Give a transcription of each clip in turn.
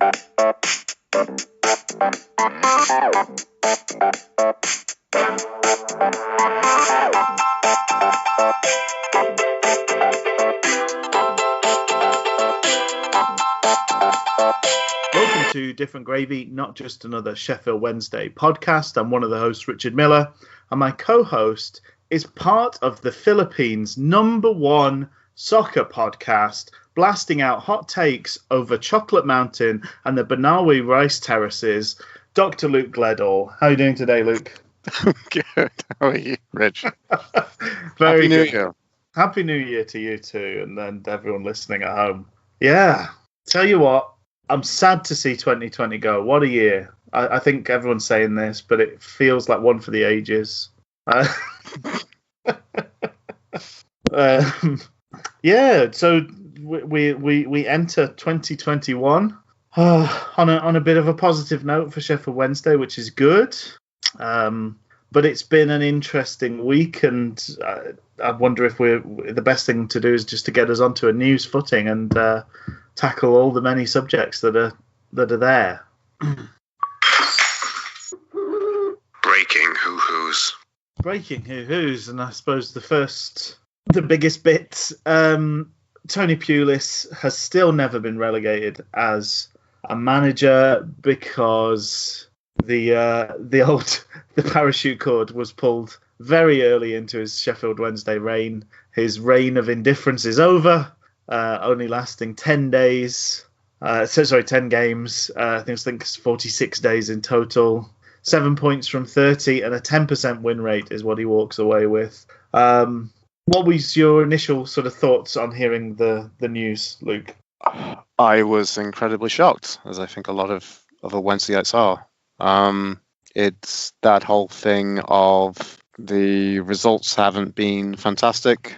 Welcome to Different Gravy, not just another Sheffield Wednesday podcast. I'm one of the hosts, Richard Miller, and my co-host is part of the Philippines' #1 soccer podcast, blasting out hot takes over Chocolate Mountain and the Banawi rice terraces, Dr. Luke Gledall. How are you doing today, Luke? Good. How are you, Rich? Very Happy New good. Year. Happy New Year to you too, and then to everyone listening at home. Yeah, tell you what, I'm sad to see 2020 go. What a year. I think everyone's saying this, but it feels like one for the ages. Yeah, so we enter 2021 on a bit of a positive note for Sheffield Wednesday, which is good. But it's been an interesting week, and I wonder if the best thing to do is just to get us onto a news footing and tackle all the many subjects that are there. Breaking hoo-hoos. Breaking hoo-hoos, and I suppose the biggest bit, Tony Pulis has still never been relegated as a manager because the parachute cord was pulled very early into his Sheffield Wednesday reign. His reign of indifference is over, only lasting 10 days. 10 games. I think it's 46 days in total. 7 points from 30 and a 10% win rate is what he walks away with. What was your initial sort of thoughts on hearing the news, Luke? I was incredibly shocked, as I think a lot of other Wednesdayites are. It's that whole thing of the results haven't been fantastic.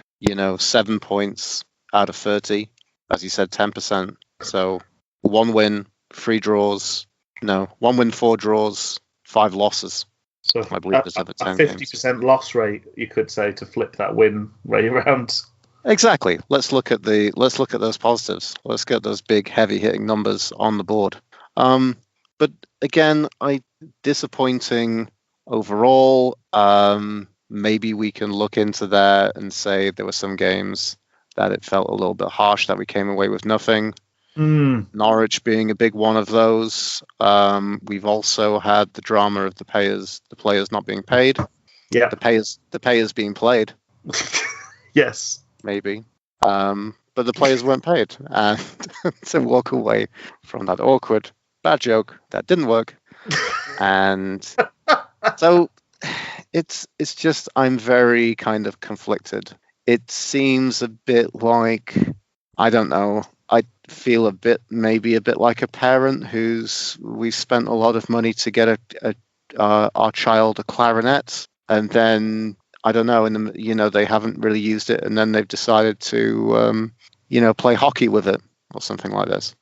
7 points out of 30, as you said, 10%. So 1 win, 3 draws. No, 1 win, 4 draws, 5 losses. So I believe there's over 10 50% loss rate, you could say, to flip that win rate around. Exactly. Let's look at those positives. Let's get those big, heavy hitting numbers on the board. But again, disappointing overall. Maybe we can look into that and say there were some games that it felt a little bit harsh that we came away with nothing. Norwich being a big one of those. We've also had the drama of the players not being paid. Yeah, the players being played. Yes, maybe. But the players weren't paid, and to walk away from that awkward bad joke that didn't work, and so it's just I'm very kind of conflicted. It seems a bit like, I don't know. I feel maybe a bit like a parent we spent a lot of money to get our child a clarinet, and then I don't know, and they haven't really used it, and then they've decided to play hockey with it or something like this.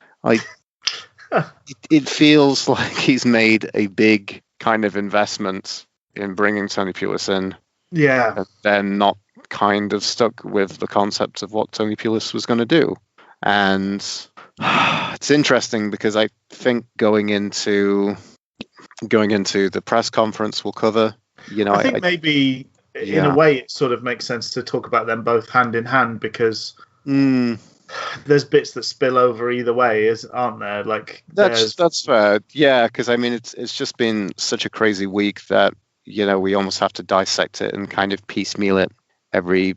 It feels like he's made a big kind of investment in bringing Tony Pulis in. Yeah, and then not kind of stuck with the concept of what Tony Pulis was going to do. And it's interesting because I think going into the press conference we'll cover, I think maybe in a way it sort of makes sense to talk about them both hand in hand, because there's bits that spill over either way, aren't there? Like that's fair. Yeah, because I mean it's just been such a crazy week that we almost have to dissect it and kind of piecemeal it every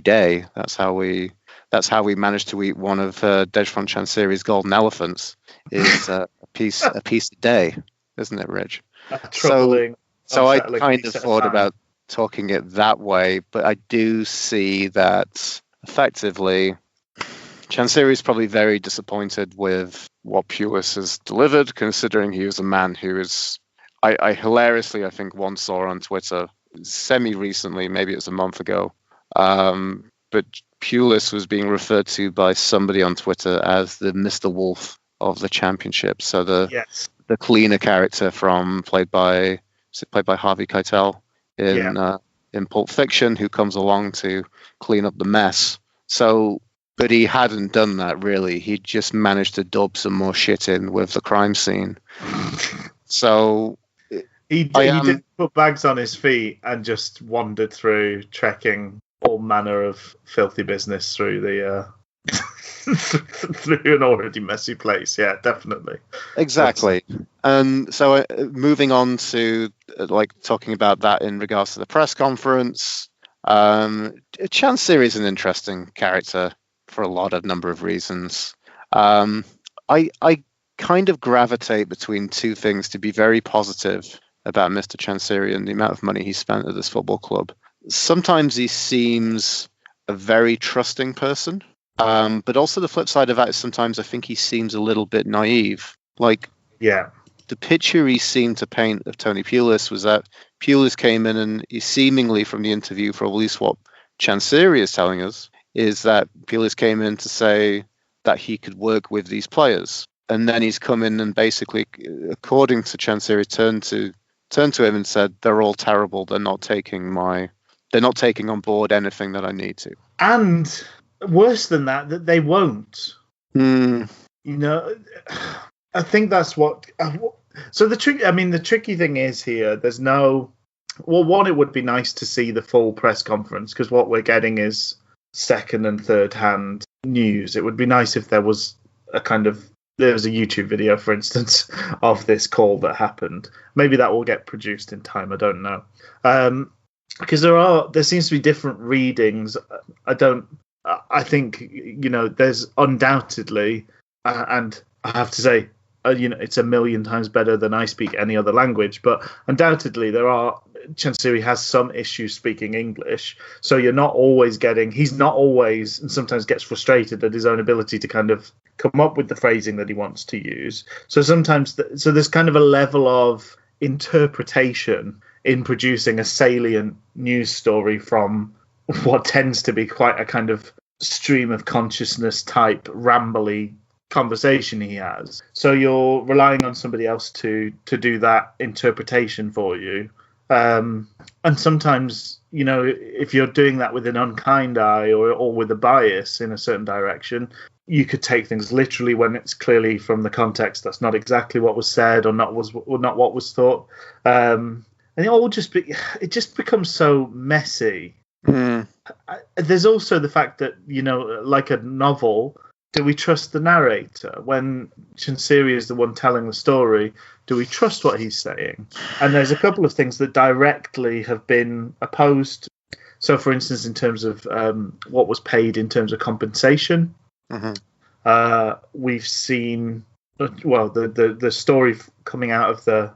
day. That's how we managed to eat one of Dejphon Chansiri's golden elephants. Is a piece a day, isn't it, Rich? Troubling. So I kind of thought about talking it that way, but I do see that effectively Chansiri is probably very disappointed with what Pulis has delivered, considering he was a man who is, I hilariously, I think, once saw on Twitter, semi-recently, maybe it was a month ago, but Pulis was being referred to by somebody on Twitter as the Mr. Wolf of the Championship. So the cleaner character played by Harvey Keitel in Pulp Fiction, who comes along to clean up the mess. So But he hadn't done that, really. He just managed to dub some more shit in with the crime scene. So he did put bags on his feet and just wandered through, trekking all manner of filthy business through the through an already messy place. Yeah, definitely. Exactly. And so moving on to talking about that in regards to the press conference, Chansiri is an interesting character for a lot of number of reasons. I kind of gravitate between two things to be very positive about Mr. Chansiri and the amount of money he spent at this football club. Sometimes he seems a very trusting person, but also the flip side of that is sometimes I think he seems a little bit naive. The picture he seemed to paint of Tony Pulis was that Pulis came in and he seemingly, from the interview, for at least what Chansiri is telling us, is that Pulis came in to say that he could work with these players. And then he's come in and basically, according to Chansiri, turned to him and said, they're all terrible. They're not taking on board anything that I need to. And worse than that they won't. You know, I think that's what. So the tricky thing is here. There's no. Well, one, it would be nice to see the full press conference because what we're getting is second and third hand news. It would be nice if there was a YouTube video, for instance, of this call that happened. Maybe that will get produced in time. I don't know. Because there seems to be different readings. I think, you know, there's undoubtedly, and I have to say, you know, it's a million times better than I speak any other language, but undoubtedly Chansiri has some issues speaking English. So he's not always, and sometimes gets frustrated at his own ability to kind of come up with the phrasing that he wants to use. So sometimes, so there's kind of a level of interpretation in producing a salient news story from what tends to be quite a kind of stream of consciousness type rambly conversation he has. So you're relying on somebody else to do that interpretation for you. And sometimes, you know, if you're doing that with an unkind eye or with a bias in a certain direction, you could take things literally when it's clearly from the context that's not exactly what was said or not what was thought. And it just becomes so messy. There's also the fact that, you know, like a novel, do we trust the narrator? When Chansiri is the one telling the story, do we trust what he's saying? And there's a couple of things that directly have been opposed. So, for instance, in terms of what was paid in terms of compensation, we've seen, well, the story coming out of the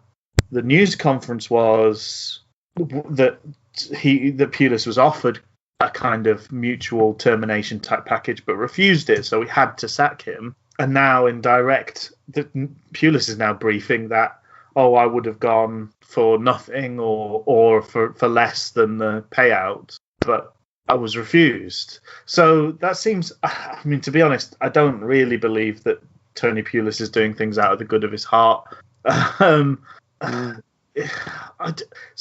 news conference was that Pulis was offered a kind of mutual termination type package, but refused it, so we had to sack him. And now in direct, Pulis is now briefing that, I would have gone for nothing or for less than the payout, but I was refused. So that seems, I mean, to be honest, I don't really believe that Tony Pulis is doing things out of the good of his heart.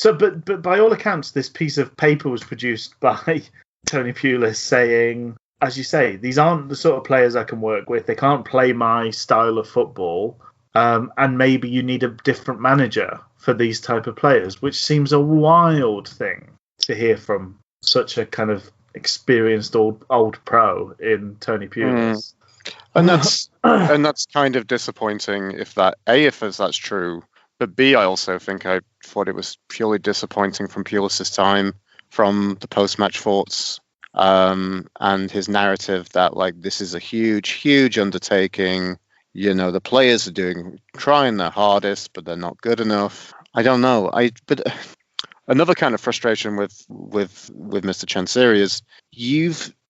But by all accounts, this piece of paper was produced by Tony Pulis saying, as you say, these aren't the sort of players I can work with. They can't play my style of football. And maybe you need a different manager for these type of players, which seems a wild thing to hear from such a kind of experienced old pro in Tony Pulis. And that's kind of disappointing if that's true. But B, I also think I thought it was purely disappointing from Pulis' time, from the post-match thoughts, and his narrative that, like, this is a huge, huge undertaking. You know, the players are trying their hardest, but they're not good enough. I don't know. But another kind of frustration with Mr. Chansiri is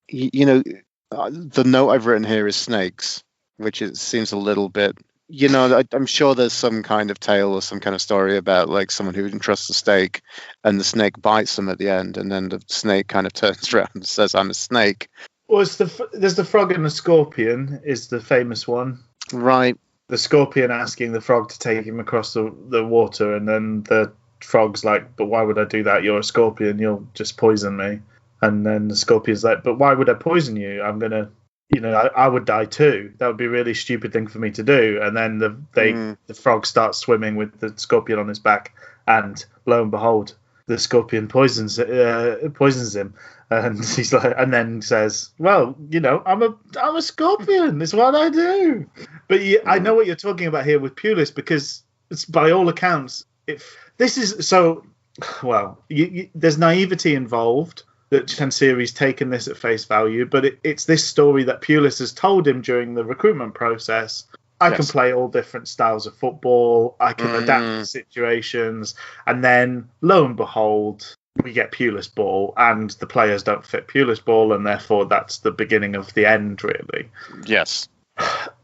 you know, the note I've written here is snakes, which it seems a little bit. You know, I'm sure there's some kind of tale or some kind of story about, like, someone who entrusts a snake and the snake bites them at the end, and then the snake kind of turns around and says, I'm a snake. Well, there's the frog and the scorpion is the famous one. Right. The scorpion asking the frog to take him across the water, and then the frog's like, but why would I do that? You're a scorpion, you'll just poison me. And then the scorpion's like, but why would I poison you? I'm going to I would die too. That would be a really stupid thing for me to do. And then the frog starts swimming with the scorpion on his back, and lo and behold, the scorpion poisons him. And he's like, and then says, "Well, I'm a scorpion. It's what I do." But I know what you're talking about here with Pulis, because it's, by all accounts, there's naivety involved, that Chansiri's taken this at face value, but it's this story that Pulis has told him during the recruitment process. I can play all different styles of football. I can adapt to situations. And then, lo and behold, we get Pulis ball, and the players don't fit Pulis ball, and therefore that's the beginning of the end, really. Yes.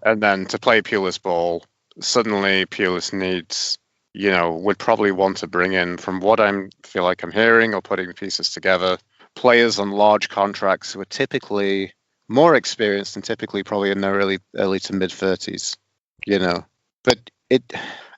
And then to play Pulis ball, suddenly Pulis needs, would probably want to bring in, from what feel like I'm hearing or putting pieces together, players on large contracts who are typically more experienced and typically probably in their early to mid 30s, But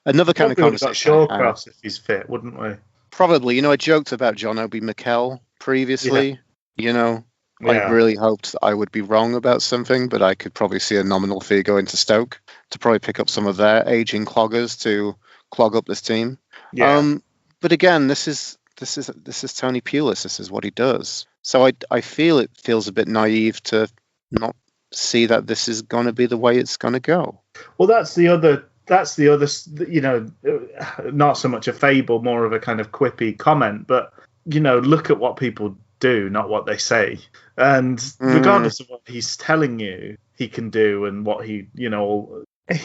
another kind of conversation. Shawcross if he's fit, wouldn't we? Probably. I joked about John Obi Mikel previously. I really hoped I would be wrong about something, but I could probably see a nominal fee going to Stoke to probably pick up some of their aging cloggers to clog up this team. Yeah. But again, this is Tony Pulis. This is what he does. So I feel it feels a bit naive to not see that this is going to be the way it's going to go. Well, that's the other, not so much a fable, more of a kind of quippy comment, but, look at what people do, not what they say. And regardless of what he's telling you he can do and what he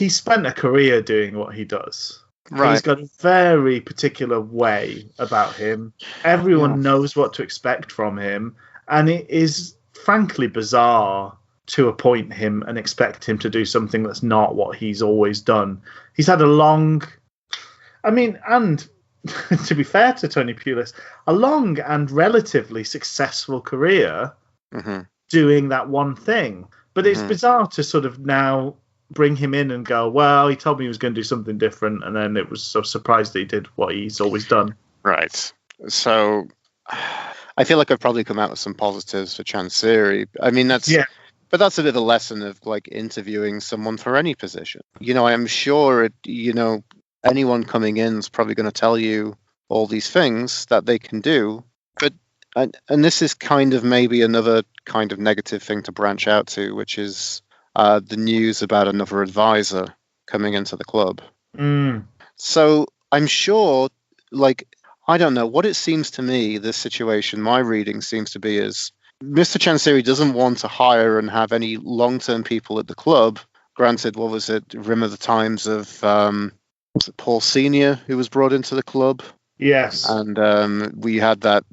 spent a career doing what he does. Right. He's got a very particular way about him. Everyone knows what to expect from him. And it is frankly bizarre to appoint him and expect him to do something that's not what he's always done. He's had and to be fair to Tony Pulis, a long and relatively successful career doing that one thing. But it's bizarre to sort of now bring him in and go, well, he told me he was going to do something different, and then it was so surprised that he did what he's always done. Right. So I feel like I've probably come out with some positives for Chansiri. I mean, but that's a bit of a lesson of like interviewing someone for any position. I am sure anyone coming in is probably going to tell you all these things that they can do, but and this is kind of maybe another kind of negative thing to branch out to, which is the news about another advisor coming into the club. So I'm sure, I don't know, what it seems to me, this situation, my reading seems to be is Mr. Chansiri doesn't want to hire and have any long-term people at the club. Granted, what was it, Remember the times of, was it Paul Senior who was brought into the club? Yes. And we had that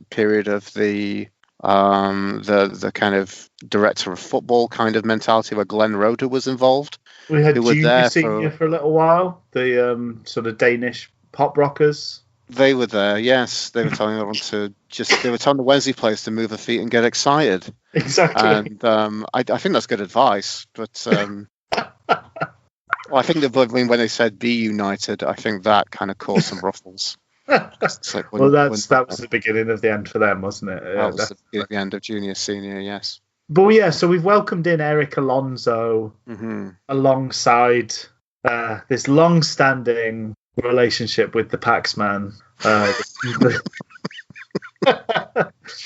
period of the kind of director of football kind of mentality where Glenn Roeder was involved. We had Junior Senior for a little while, the sort of Danish pop rockers. They were there, yes. They were telling everyone they were telling the Wednesday players to move their feet and get excited. Exactly. And I think that's good advice, but I think that when they said be united, I think that kind of caused some ruffles. That was the beginning of the end for them, wasn't it? That was the end of Junior Senior, yes. But yeah, so we've welcomed in Eric Alonso alongside this long-standing relationship with the Paxman that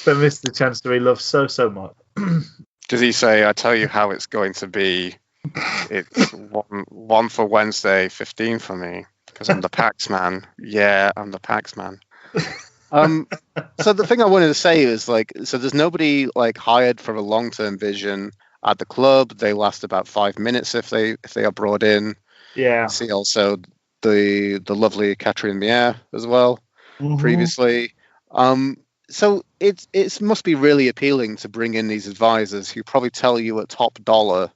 Mr. Chancery loves so much. Does he say, I tell you how it's going to be? It's one for Wednesday, 15 for me. Because I'm the Paxman. Yeah, I'm the Paxman. So the thing I wanted to say is so there's nobody hired for a long-term vision at the club. They last about 5 minutes if they are brought in. Yeah. See also the lovely Catherine Mier as well previously. So it must be really appealing to bring in these advisors who probably tell you at top dollar,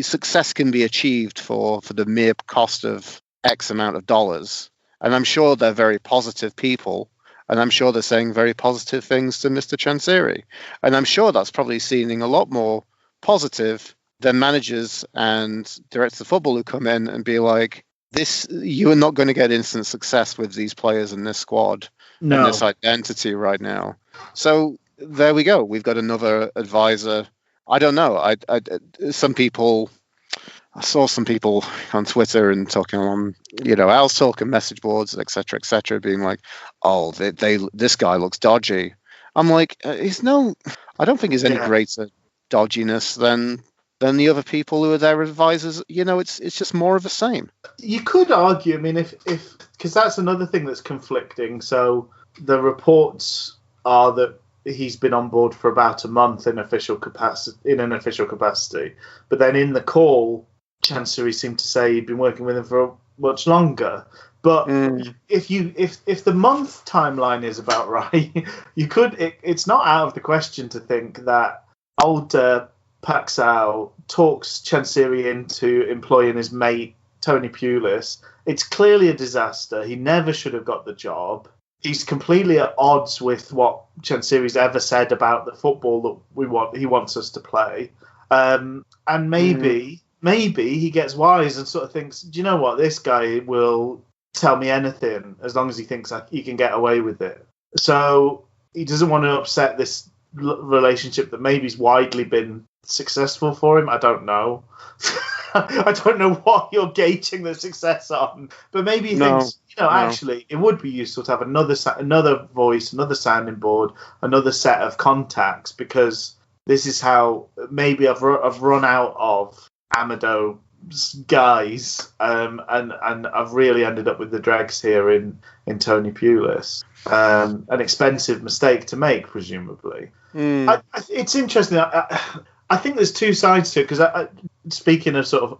success can be achieved for the mere cost of X amount of dollars. And I'm sure they're very positive people. And I'm sure they're saying very positive things to Mr. Chansiri. And I'm sure that's probably seeming a lot more positive than managers and directors of football who come in and be like, you are not going to get instant success with these players in this squad and this identity right now. So there we go. We've got another advisor I don't know. Some people. I saw some people on Twitter and talking on, I'll talk on message boards, etc., being like, "Oh, this guy looks dodgy." I'm like, he's no. I don't think he's any greater dodginess than the other people who are their advisors. It's just more of the same. You could argue. I mean, if because that's another thing that's conflicting. So the reports are that he's been on board for about a month in an official capacity, but then in the call, Chancery seemed to say he'd been working with him for much longer. But if the month timeline is about right, you could. It's not out of the question to think that old Paxao talks Chancery into employing his mate Tony Pulis. It's clearly a disaster. He never should have got the job. He's completely at odds with what Chancery's ever said about the football that he wants us to play. And maybe he gets wise and sort of thinks, do you know what? This guy will tell me anything as long as he thinks he can get away with it. So he doesn't want to upset this relationship that maybe's widely been successful for him. I don't know. I don't know what you're gauging the success on, but maybe he thinks, actually, it would be useful to have another voice, another sounding board, another set of contacts, because this is how maybe I've run out of Amado guys, and I've really ended up with the dregs here in Tony Pulis. An expensive mistake to make, presumably. It's interesting. I think there's two sides to it, because speaking of sort of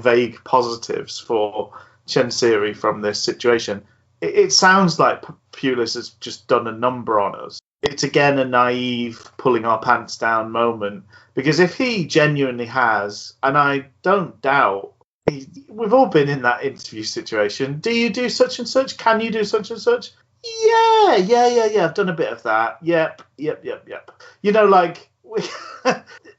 vague positives for Chancery from this situation, it sounds like Pulis has just done a number on us. It's again a naive pulling our pants down moment, because if he genuinely has, and I don't doubt, we've all been in that interview situation. Do you do such and such? Can you do such and such? Yeah. I've done a bit of that. Yep.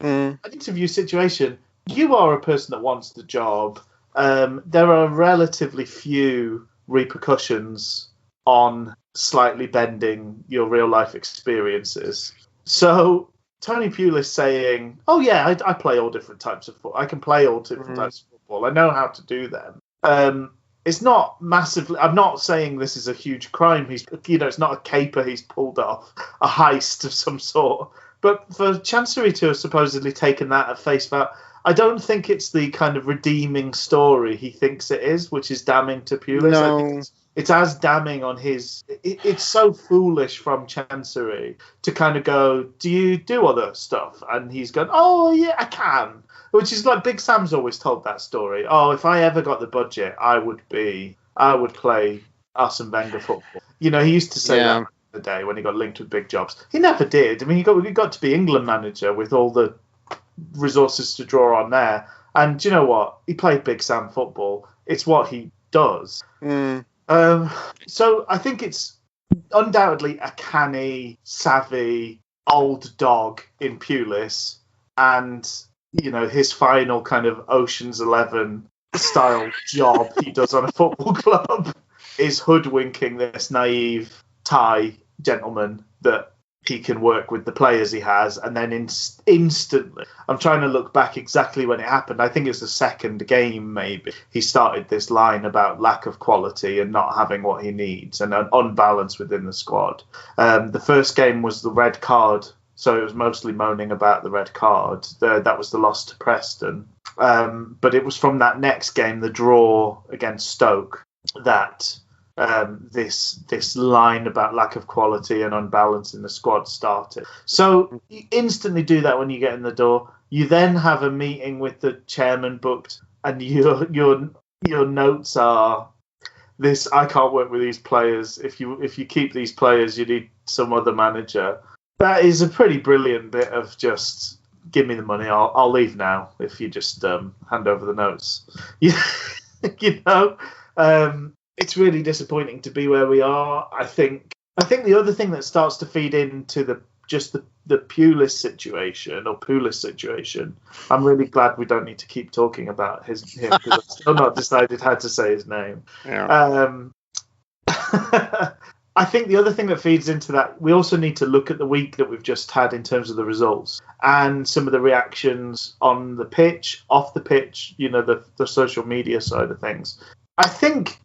An interview situation, you are a person that wants the job. There are relatively few repercussions on slightly bending your real life experiences. So Tony Pulis saying, "Oh yeah, I play all different types of football. I can play all different types of football. I know how to do them." It's not massively. I'm not saying this is a huge crime. It's not a caper he's pulled off, a heist of some sort. But for Chancery to have supposedly taken that at face value, I don't think it's the kind of redeeming story he thinks it is, which is damning to Pulis. No. I think it's as damning on his. It's so foolish from Chancery to kind of go, "Do you do other stuff?" And he's going, "Oh yeah, I can." Which is like Big Sam's always told that story. "Oh, if I ever got the budget, I would play Arsene Wenger football." He used to say that the day when he got linked with big jobs. He never did. I mean, he got to be England manager with all the resources to draw on there. And do you know what? He played Big Sam football. It's what he does. So I think it's undoubtedly a canny, savvy, old dog in Pulis, and his final kind of Ocean's 11 style job he does on a football club is hoodwinking this naive Thai gentleman that he can work with the players he has, and then instantly, I'm trying to look back exactly when it happened. I think it's the second game, maybe. He started this line about lack of quality and not having what he needs, and an unbalance within the squad. The first game was the red card, so it was mostly moaning about the red card. That was the loss to Preston. But it was from that next game, the draw against Stoke, that this line about lack of quality and unbalance in the squad started. So you instantly do that when you get in the door. You then have a meeting with the chairman booked, and your notes are this: I can't work with these players. If you keep these players, you need some other manager. That is a pretty brilliant bit of just give me the money. I'll leave now if you just hand over the notes. It's really disappointing to be where we are. I think the other thing that starts to feed into the Pulis situation. I'm really glad we don't need to keep talking about him because I've still not decided how to say his name. Yeah. I think the other thing that feeds into that, we also need to look at the week that we've just had in terms of the results and some of the reactions on the pitch, off the pitch, the social media side of things. I think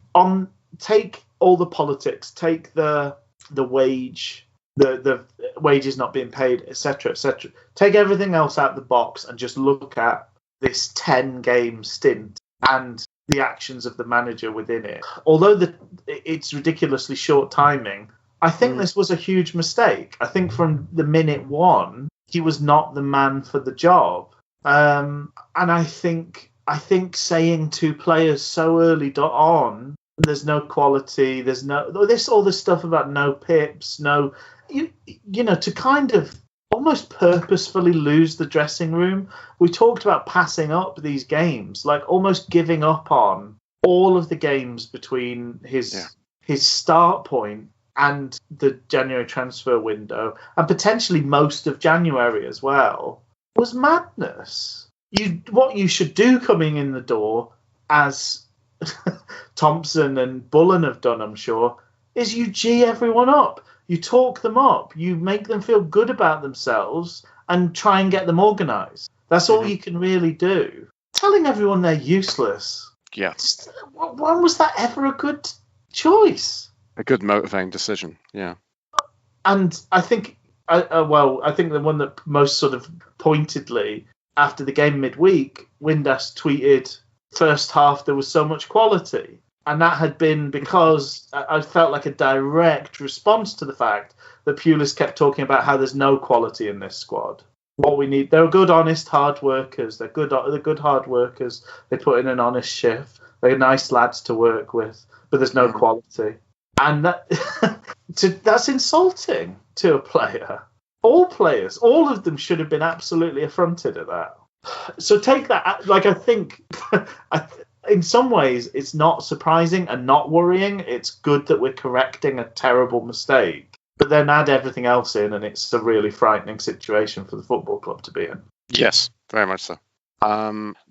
take all the politics, take the wage, the wages not being paid, etc., etc. Take everything else out of the box and just look at this 10-game stint and the actions of the manager within it. Although it's ridiculously short timing, I think this was a huge mistake. I think from the minute one, he was not the man for the job. And I think saying to players so early on, there's no quality, there's all this stuff about no pips, to kind of almost purposefully lose the dressing room. We talked about passing up these games, like almost giving up on all of the games between his start point and the January transfer window, and potentially most of January as well, was madness. What you should do coming in the door, as Thompson and Bullen have done, I'm sure, is you G everyone up. You talk them up. You make them feel good about themselves and try and get them organised. That's all you can really do. Telling everyone they're useless. Yeah. When was that ever a good choice? A good motivating decision, yeah. And I think, I think the one that most sort of pointedly, after the game midweek, Windass tweeted, first half there was so much quality. And that had been because I felt like a direct response to the fact that Pulis kept talking about how there's no quality in this squad. What we need, they're good, honest, hard workers. They're good hard workers. They put in an honest shift. They're nice lads to work with, but there's no quality. And that's insulting to a player. All players, all of them should have been absolutely affronted at that. So take that, like I think... in some ways, it's not surprising and not worrying. It's good that we're correcting a terrible mistake. But then add everything else in, and it's a really frightening situation for the football club to be in. Yes, very much so.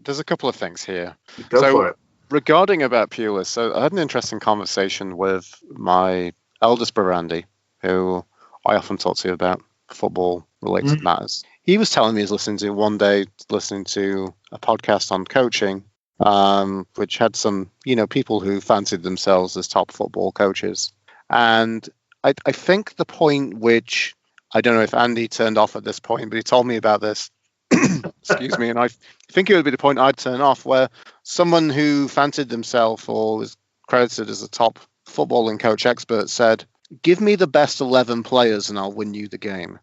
There's a couple of things here. Go for it. Regarding about Pulis, so I had an interesting conversation with my eldest brother, Andy, who I often talk to about football-related matters. He was telling me he's listening to a podcast on coaching, which had some, people who fancied themselves as top football coaches. And I think the point which, I don't know if Andy turned off at this point, but he told me about this, excuse me, and I think it would be the point I'd turn off, where someone who fancied themselves or was credited as a top footballing coach expert said, give me the best 11 players and I'll win you the game.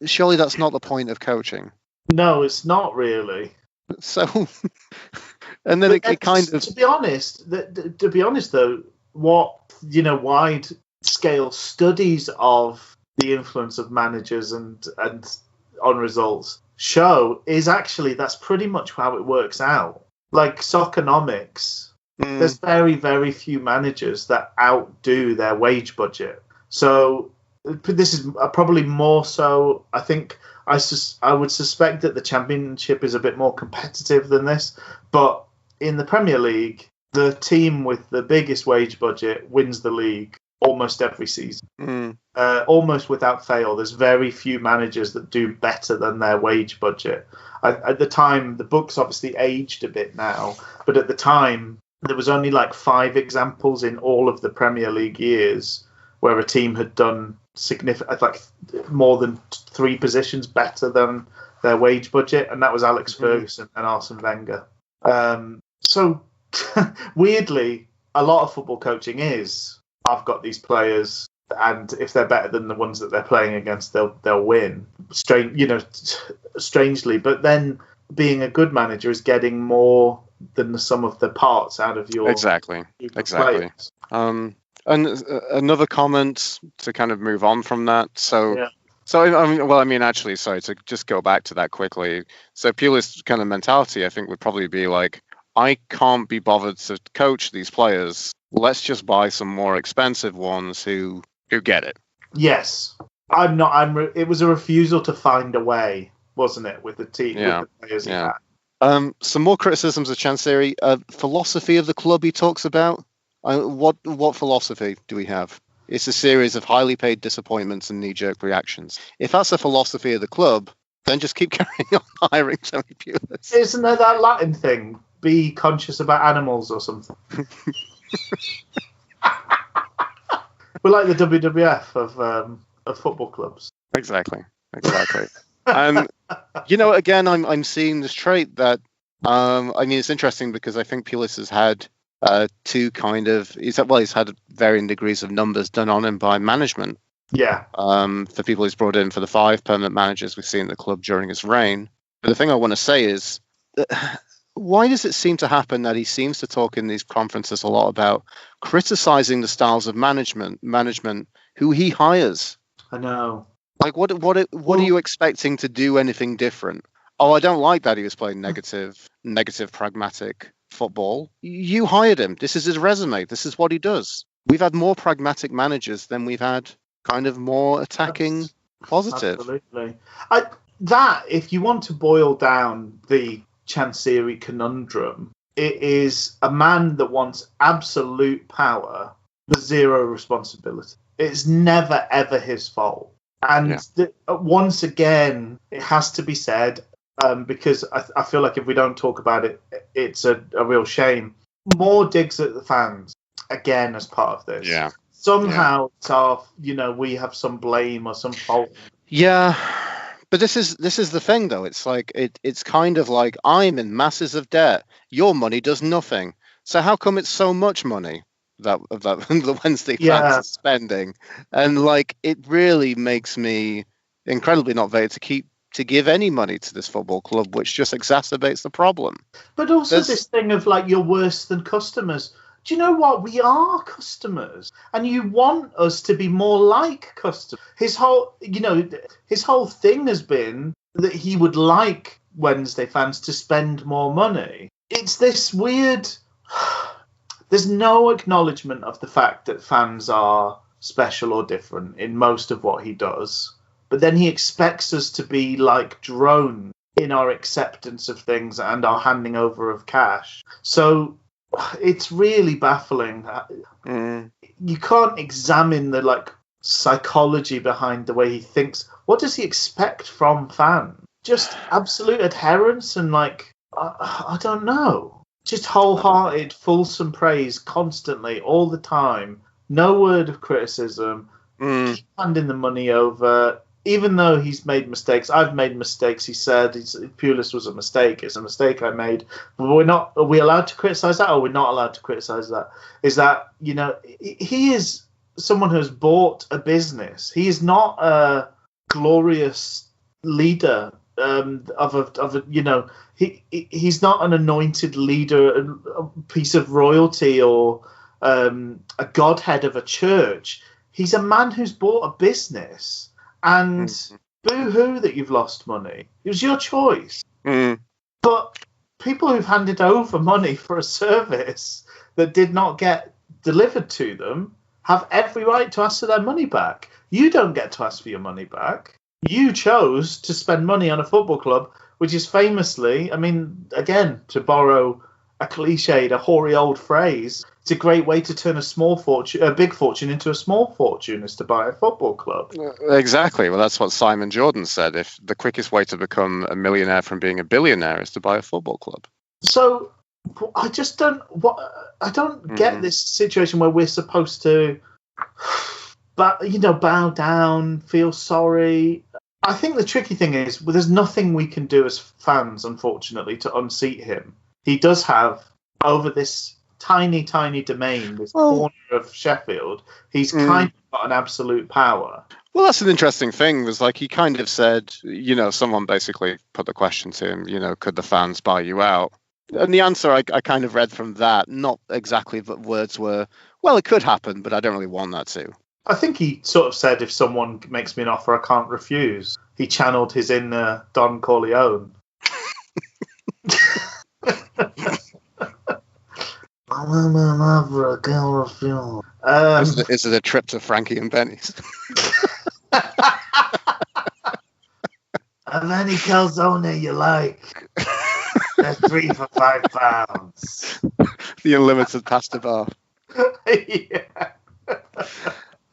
Surely that's not the point of coaching. No, it's not really. So, and then it kind of... To be honest, though, what, wide-scale studies of the influence of managers and on results show is actually that's pretty much how it works out. Like Soccernomics, there's very, very few managers that outdo their wage budget. So this is probably more so, I think... I would suspect that the Championship is a bit more competitive than this, but in the Premier League, the team with the biggest wage budget wins the league almost every season. Almost without fail. There's very few managers that do better than their wage budget. At the time, the book's obviously aged a bit now, but at the time, there was only like 5 examples in all of the Premier League years where a team had done significant, like more than 3 positions better than their wage budget, and that was Alex Ferguson and Arsene Wenger. So weirdly, a lot of football coaching is, I've got these players, and if they're better than the ones that they're playing against, they'll win. Strangely, but then being a good manager is getting more than the sum of the parts out of your exactly. And another comment to kind of move on from that. So to just go back to that quickly. So Pulis' kind of mentality, I think, would probably be like, I can't be bothered to coach these players. Let's just buy some more expensive ones who get it. Yes, it was a refusal to find a way, wasn't it, with the team, with the players he had. Some more criticisms of Chansiri. Philosophy of the club he talks about. What philosophy do we have? It's a series of highly paid disappointments and knee-jerk reactions. If that's the philosophy of the club, then just keep carrying on hiring Tony Pulis. Isn't there that Latin thing? Be conscious about animals or something. We're like the WWF of football clubs. Exactly. And again, I'm seeing this trait that it's interesting because I think Pulis has had he's had varying degrees of numbers done on him by management. Yeah. For people he's brought in, for the 5 permanent managers we've seen at the club during his reign. But the thing I want to say is, why does it seem to happen that he seems to talk in these conferences a lot about criticizing the styles of management who he hires? I know. Like, what are you expecting to do anything different? Oh, I don't like that he was playing negative, pragmatic football. You hired him. This is his resume. This is what he does. We've had more pragmatic managers than we've had kind of more attacking, positive. Absolutely. If you want to boil down the Chancery conundrum, it is a man that wants absolute power with zero responsibility. It's never, ever his fault. And once again, it has to be said, because I feel like if we don't talk about it, it's a real shame. More digs at the fans, again, as part of this. Yeah. Somehow it's our, we have some blame or some fault. Yeah. But this is the thing, though. It's like it's kind of like, I'm in masses of debt. Your money does nothing. So how come it's so much money that the Wednesday fans are spending? And like, it really makes me incredibly not motivated to give any money to this football club, which just exacerbates the problem. But also this thing of like, you're worse than customers. Do you know what? We are customers, and you want us to be more like customers. His whole thing has been that he would like Wednesday fans to spend more money. It's this weird. There's no acknowledgement of the fact that fans are special or different in most of what he does, but then he expects us to be like drones in our acceptance of things and our handing over of cash. So it's really baffling. You can't examine the psychology behind the way he thinks. What does he expect from fans? Just absolute adherence and I don't know. Just wholehearted, fulsome praise constantly, all the time. No word of criticism. Keep handing the money over. Even though he's made mistakes, I've made mistakes. He said Pulis was a mistake. It's a mistake I made. But are we allowed to criticize that, or we're not allowed to criticize that? Is that, he is someone who has bought a business. He is not a glorious leader he's not an anointed leader, a piece of royalty, or a godhead of a church. He's a man who's bought a business. And boo-hoo that you've lost money. It was your choice. But people who've handed over money for a service that did not get delivered to them have every right to ask for their money back. You don't get to ask for your money back. You chose to spend money on a football club, which is famously, again, to borrow a cliched, a hoary old phrase, it's a great way to turn a big fortune into a small fortune, is to buy a football club. Exactly. Well, that's what Simon Jordan said. If the quickest way to become a millionaire from being a billionaire is to buy a football club. So I just don't get this situation where we're supposed to, bow down, feel sorry. I think the tricky thing is, there's nothing we can do as fans, unfortunately, to unseat him. He does have, over this tiny, tiny domain, this corner of Sheffield, he's kind of got an absolute power. Well, that's an interesting thing. Was he kind of said, someone basically put the question to him, could the fans buy you out? And the answer I kind of read from that, not exactly the words were, well, it could happen, but I don't really want that to. I think he sort of said, if someone makes me an offer I can't refuse. He channeled his inner Don Corleone. I'm an offer I can't refuse. Is it a trip to Frankie and Benny's? Have any calzone you like? They're 3 for £5. The unlimited pasta bar. Yeah.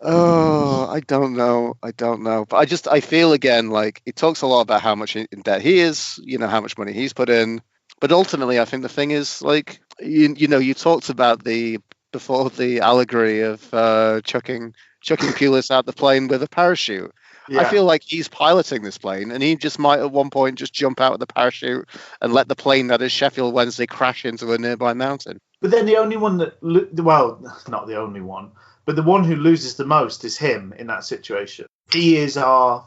Oh, I don't know. But I feel again like he talks a lot about how much in debt he is, how much money he's put in. But ultimately, I think the thing is like, you talked about before the allegory of chucking Pulis out the plane with a parachute. I Yeah. feel like he's piloting this plane, and he just might at one point just jump out of the parachute and let the plane that is Sheffield Wednesday crash into a nearby mountain. But then the only one well, not the only one, but the one who loses the most is him in that situation. He is our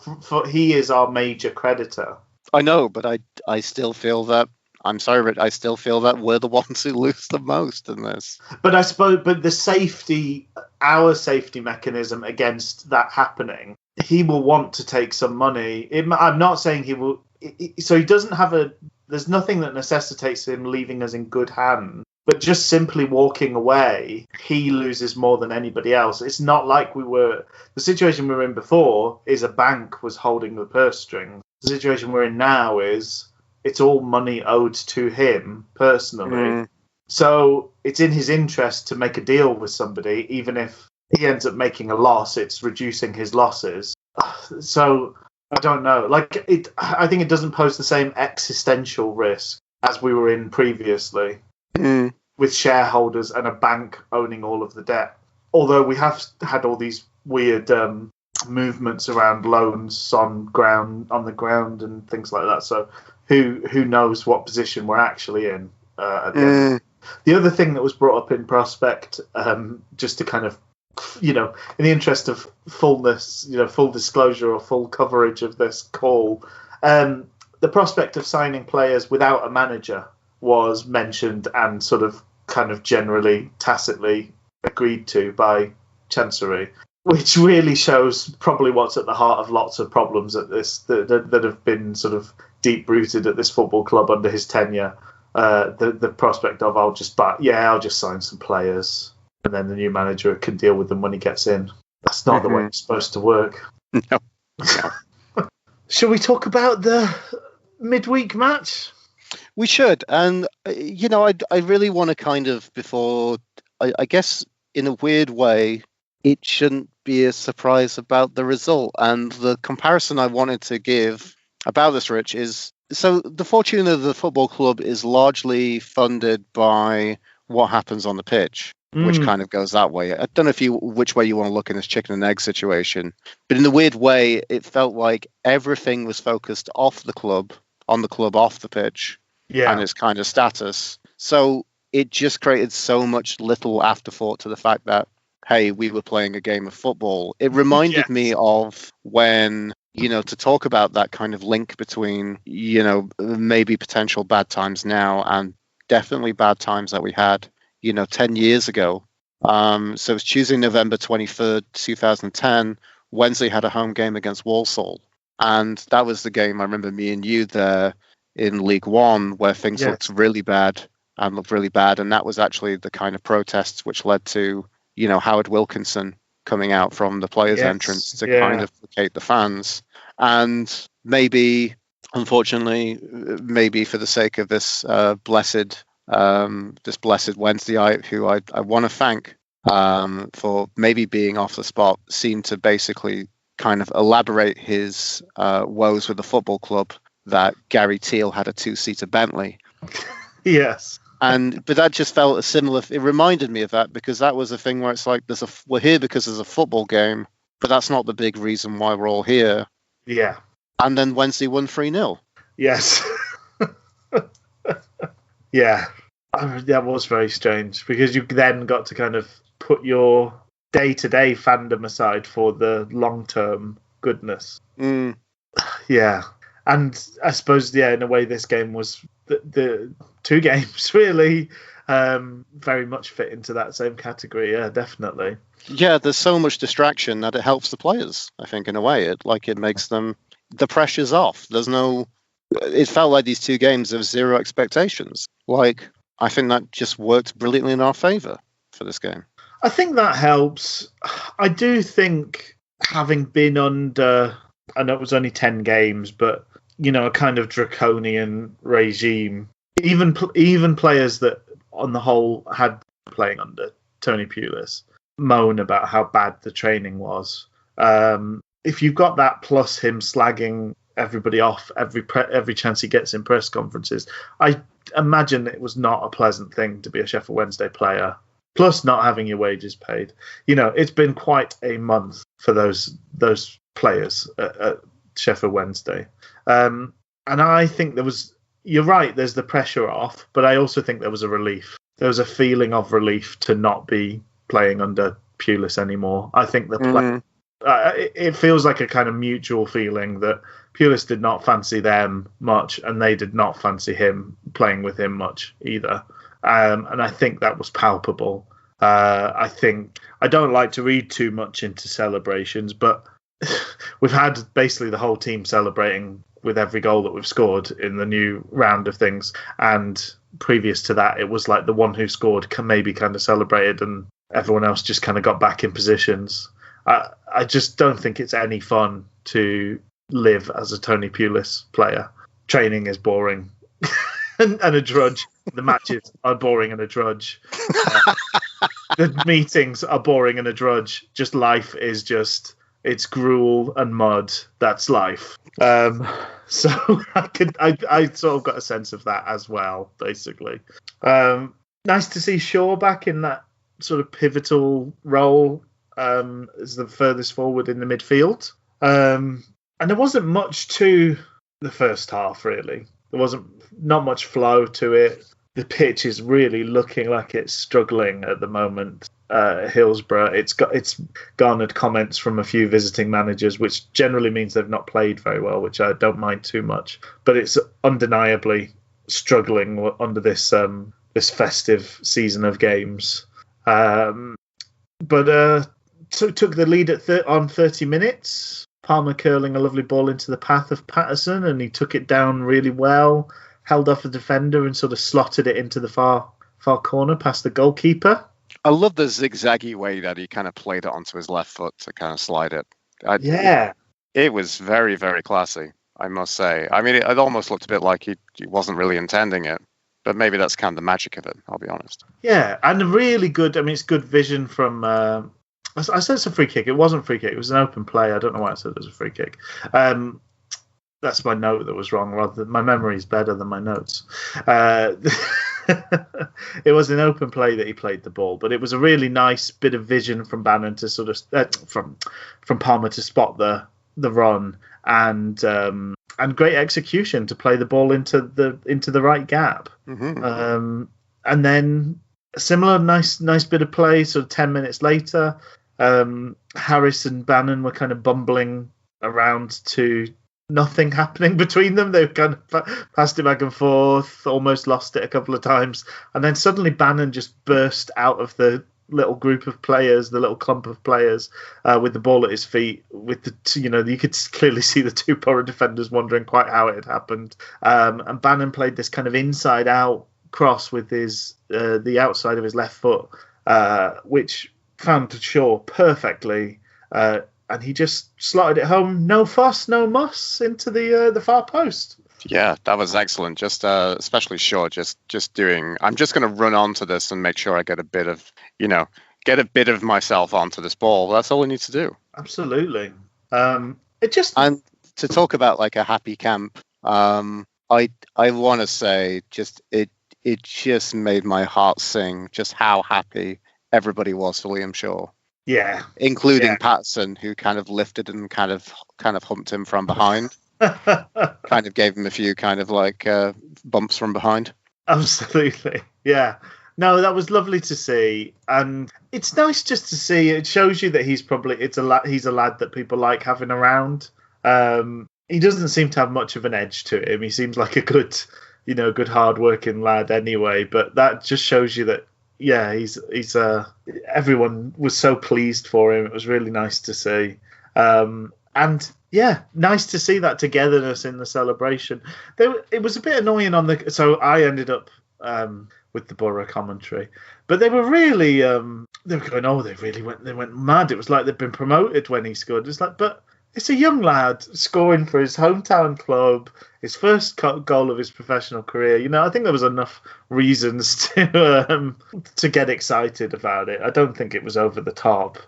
major creditor. I know, but I still feel that. I'm sorry, but I still feel that we're the ones who lose the most in this. But I suppose, our safety mechanism against that happening, he will want to take some money. I'm not saying he will. So he doesn't have there's nothing that necessitates him leaving us in good hands. But just simply walking away, he loses more than anybody else. It's not like the situation we were in before is a bank was holding the purse strings. The situation we're in now is it's all money owed to him personally. So it's in his interest to make a deal with somebody, even if he ends up making a loss, it's reducing his losses. So I don't know. I think it doesn't pose the same existential risk as we were in previously. With shareholders and a bank owning all of the debt. Although we have had all these weird movements around loans on the ground and things like that. So who knows what position we're actually in at the end. The other thing that was brought up in Prospect, just to kind of, in the interest of fullness, full disclosure or full coverage of this call, the prospect of signing players without a manager was mentioned and sort of kind of generally tacitly agreed to by Chancery, which really shows probably what's at the heart of lots of problems at this that have been sort of deep rooted at this football club under his tenure. The prospect of I'll just sign some players and then the new manager can deal with them when he gets in. That's not the way it's supposed to work. No. Shall we talk about the midweek match? We should. And, I really want to kind of, before, I guess, in a weird way, it shouldn't be a surprise about the result. And the comparison I wanted to give about this, Rich, is, so the fortune of the football club is largely funded by what happens on the pitch, which kind of goes that way. I don't know which way you want to look in this chicken and egg situation, but in a weird way, it felt like everything was focused off the club, off the pitch. And its kind of status. So it just created so much little afterthought to the fact that, hey, we were playing a game of football. It reminded me of when, to talk about that kind of link between, maybe potential bad times now and definitely bad times that we had, 10 years ago. So it's Tuesday, November 23rd, 2010. Wednesday had a home game against Walsall. And that was the game, I remember me and you there, in League One, where things looked really bad. And that was actually the kind of protests which led to, Howard Wilkinson coming out from the players' entrance to kind of placate the fans. And maybe, unfortunately, for the sake of this blessed Wednesdayite, who I want to thank for maybe being off the spot, seemed to basically kind of elaborate his woes with the football club that Gary Teal had a two-seater Bentley. Yes. But that just felt a similar. It reminded me of that because that was a thing where it's like we're here because there's a football game, but that's not the big reason why we're all here. Yeah. And then Wednesday won 3-0. Yes. Yeah. That was very strange because you then got to kind of put your day-to-day fandom aside for the long-term goodness. Yeah. And I suppose, in a way, this game was the two games really very much fit into that same category. Yeah, definitely. Yeah, there's so much distraction that it helps the players, I think, in a way. It makes them, the pressure's off. It felt like these two games, there was zero expectations. I think that just worked brilliantly in our favour for this game. I think that helps. I do think having been under, I know it was only 10 games, but a kind of draconian regime. Even players that, on the whole, had playing under Tony Pulis moan about how bad the training was. If you've got that plus him slagging everybody off every chance he gets in press conferences, I imagine it was not a pleasant thing to be a Sheffield Wednesday player. Plus, not having your wages paid. It's been quite a month for those players at Sheffield Wednesday. And I think you're right, there's the pressure off, but I also think there was a relief. There was a feeling of relief to not be playing under Pulis anymore. I think it feels like a kind of mutual feeling that Pulis did not fancy them much, and they did not fancy him playing with him much either. And I think that was palpable. I don't like to read too much into celebrations, but we've had basically the whole team celebrating with every goal that we've scored in the new round of things. And previous to that, it was like the one who scored maybe kind of celebrated and everyone else just kind of got back in positions. I just don't think it's any fun to live as a Tony Pulis player. Training is boring and a drudge. The matches are boring and a drudge. The meetings are boring and a drudge. Just life is it's gruel and mud. That's life. So I sort of got a sense of that as well, basically. Nice to see Shaw back in that sort of pivotal role as the furthest forward in the midfield. And there wasn't much to the first half, really. There wasn't not much flow to it. The pitch is really looking like it's struggling at the moment. Hillsborough, it's garnered comments from a few visiting managers, which generally means they've not played very well, which I don't mind too much. But it's undeniably struggling under this festive season of games. But took the lead on 30 minutes. Palmer curling a lovely ball into the path of Patterson, and he took it down really well, held off the defender and sort of slotted it into the far corner past the goalkeeper. I love the zigzaggy way that he kind of played it onto his left foot to kind of slide it. It was very, very classy, I must say. I mean, it almost looked a bit like he wasn't really intending it, but maybe that's kind of the magic of it, I'll be honest. Yeah, and really good, it's good vision from... I said it's a free kick. It wasn't a free kick. It was an open play. I don't know why I said it was a free kick. That's my note that was wrong. Rather, my memory is better than my notes. It was an open play that he played the ball, but it was a really nice bit of vision from Bannon to sort of from Palmer to spot the run, and great execution to play the ball into the right gap. Mm-hmm. And then a similar nice bit of play. Sort of 10 minutes later, Harris and Bannon were kind of bumbling around to nothing happening between them. They kind of passed it back and forth, almost lost it a couple of times, and then suddenly Bannon just burst out of the little group of players, the little clump of players, with the ball at his feet. With you could clearly see the two Borough defenders wondering quite how it had happened. And Bannon played this kind of inside-out cross with the outside of his left foot, which found Shaw perfectly. And he just slotted it home, no fuss, no muss, into the far post. Yeah, that was excellent. Just especially Shaw, just doing. I'm just going to run onto this and make sure I get a bit of myself onto this ball. That's all we need to do. Absolutely. And to talk about like a happy camp, I want to say it just made my heart sing. Just how happy everybody was for Liam Shaw. Yeah, including Patterson, who kind of lifted and kind of humped him from behind, kind of gave him a few kind of like bumps from behind. Absolutely, yeah. No, that was lovely to see, and it's nice just to see. It shows you that he's a lad that people like having around. He doesn't seem to have much of an edge to him. He seems like a good hard-working lad anyway. But that just shows you that. Yeah, he's everyone was so pleased for him. It was really nice to see. And yeah, nice to see that togetherness in the celebration. It was a bit annoying so I ended up with the Borough commentary, but they were really they were going, they went mad. It was like they'd been promoted when he scored. It's like, but it's a young lad scoring for his hometown club, his first goal of his professional career. I think there was enough reasons to get excited about it. I don't think it was over the top.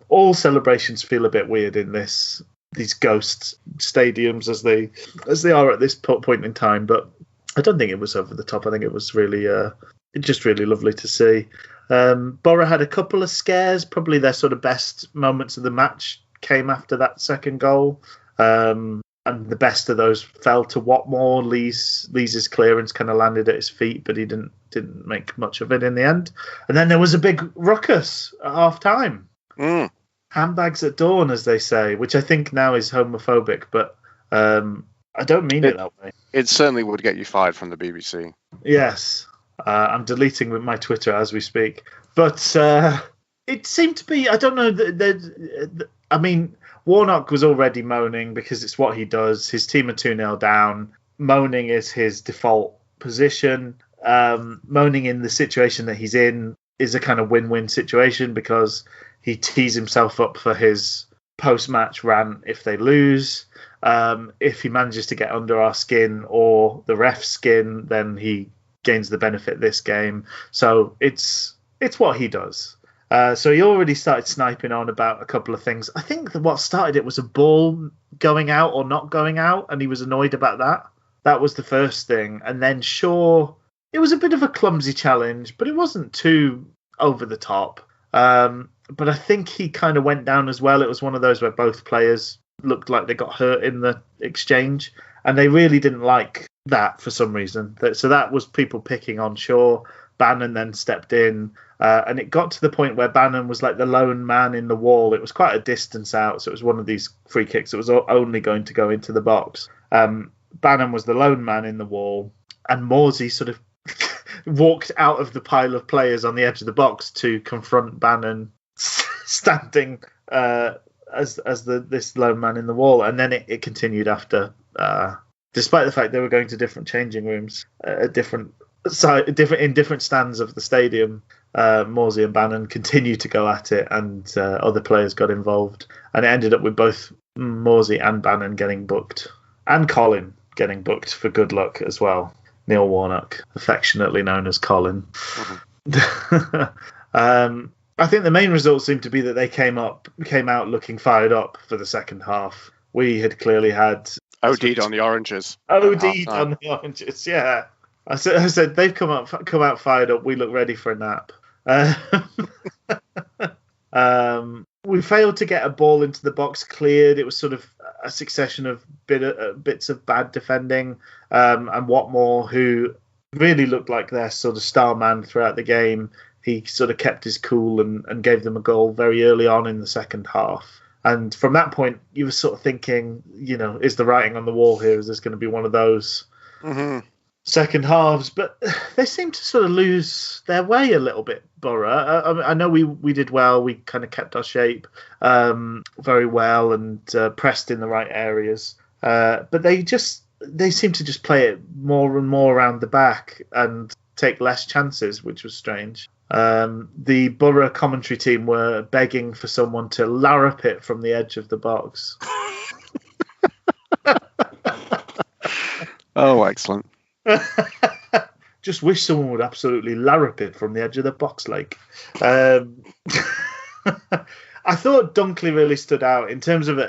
All celebrations feel a bit weird in these ghost stadiums as they are at this point in time, but I don't think it was over the top. I think it was really just really lovely to see. Borough had a couple of scares. Probably their sort of best moments of the match came after that second goal. And the best of those fell to Watmore. Lees' clearance kind of landed at his feet, but he didn't make much of it in the end. And then there was a big ruckus at half time. Handbags at dawn, as they say, which I think now is homophobic, but I don't mean it that way. It certainly would get you fired from the BBC. Yes. I'm deleting my Twitter as we speak. But it seemed to be, I don't know, I mean, Warnock was already moaning because it's what he does. His team are 2-0 down. Moaning is his default position. Moaning in the situation that he's in is a kind of win-win situation because he tees himself up for his post-match rant if they lose. If he manages to get under our skin or the ref's skin, then he gains the benefit this game. So it's what he does. So he already started sniping on about a couple of things. I think that what started it was a ball going out or not going out, and he was annoyed about that. That was the first thing. And then Shaw, it was a bit of a clumsy challenge, but it wasn't too over the top. But I think he kind of went down as well. It was one of those where both players looked like they got hurt in the exchange, and they really didn't like that for some reason. So that was people picking on Shaw. Bannon then stepped in, and it got to the point where Bannon was like the lone man in the wall. It was quite a distance out, so it was one of these free kicks that was only going to go into the box. Bannon was the lone man in the wall, and Morsey sort of walked out of the pile of players on the edge of the box to confront Bannon standing as this lone man in the wall, and then it continued after. Despite the fact they were going to different changing rooms, in different stands of the stadium, Morsey and Bannon continued to go at it, and other players got involved, and it ended up with both Morsey and Bannon getting booked, and Colin getting booked for good luck as well. Neil Warnock, affectionately known as Colin. I think the main result seemed to be that they came out looking fired up for the second half. We had clearly had OD'd on the oranges. OD'd on the oranges, yeah. I said they've come out fired up. We look ready for a nap. We failed to get a ball into the box cleared. It was sort of a succession of bits of bad defending, and Watmore, who really looked like their sort of star man throughout the game. He sort of kept his cool and gave them a goal very early on in the second half. And from that point, you were sort of thinking, is the writing on the wall here? Is this going to be one of those second halves? But they seem to sort of lose their way a little bit, Borough. I know we did well. We kind of kept our shape very well and pressed in the right areas. But they seem to just play it more and more around the back and take less chances, which was strange. The Borough commentary team were begging for someone to larrup it from the edge of the box. Oh, excellent. Just wish someone would absolutely larrup it from the edge of the box, like. I thought Dunkley really stood out in terms of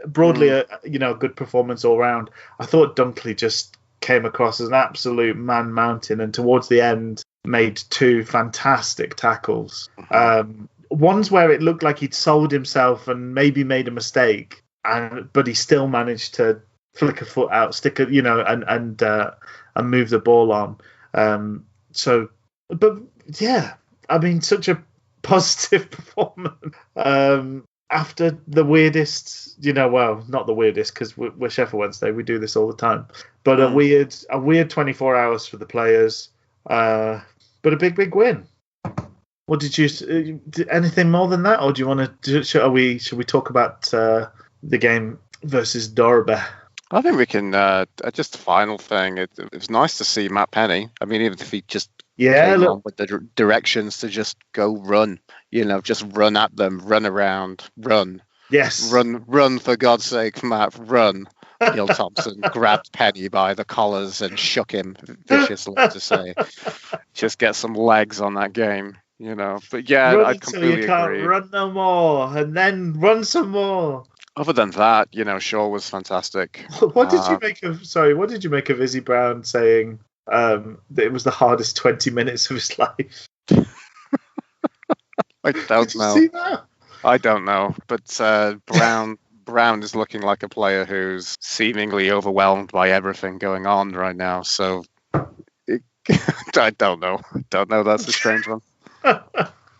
broadly a good performance all round. I thought Dunkley just came across as an absolute man mountain, and towards the end made two fantastic tackles. One's where it looked like he'd sold himself and maybe made a mistake, but he still managed to flick a foot out, and move the ball on. Such a positive performance. After the weirdest, not the weirdest because we're Sheffield Wednesday, we do this all the time, but a weird 24 hours for the players, but a big win. What did you? Anything more than that, or do you want to? Should we talk about the game versus Derby? I think we can. Just the final thing. It was nice to see Matt Penny. I mean, even if he just came on with the directions to just go run, just run at them, run around, run. Yes. Run for God's sake, Matt, run. Neil Thompson grabbed Penny by the collars and shook him viciously to say, just get some legs on that game, But yeah, Run I until completely you can't agree. run no more, and then run some more. Other than that, Shaw was fantastic. What did you make of? Sorry, what did you make of Izzy Brown saying that it was the hardest 20 minutes of his life? I don't know. See that? I don't know, but Brown is looking like a player who's seemingly overwhelmed by everything going on right now. So I don't know. That's a strange one.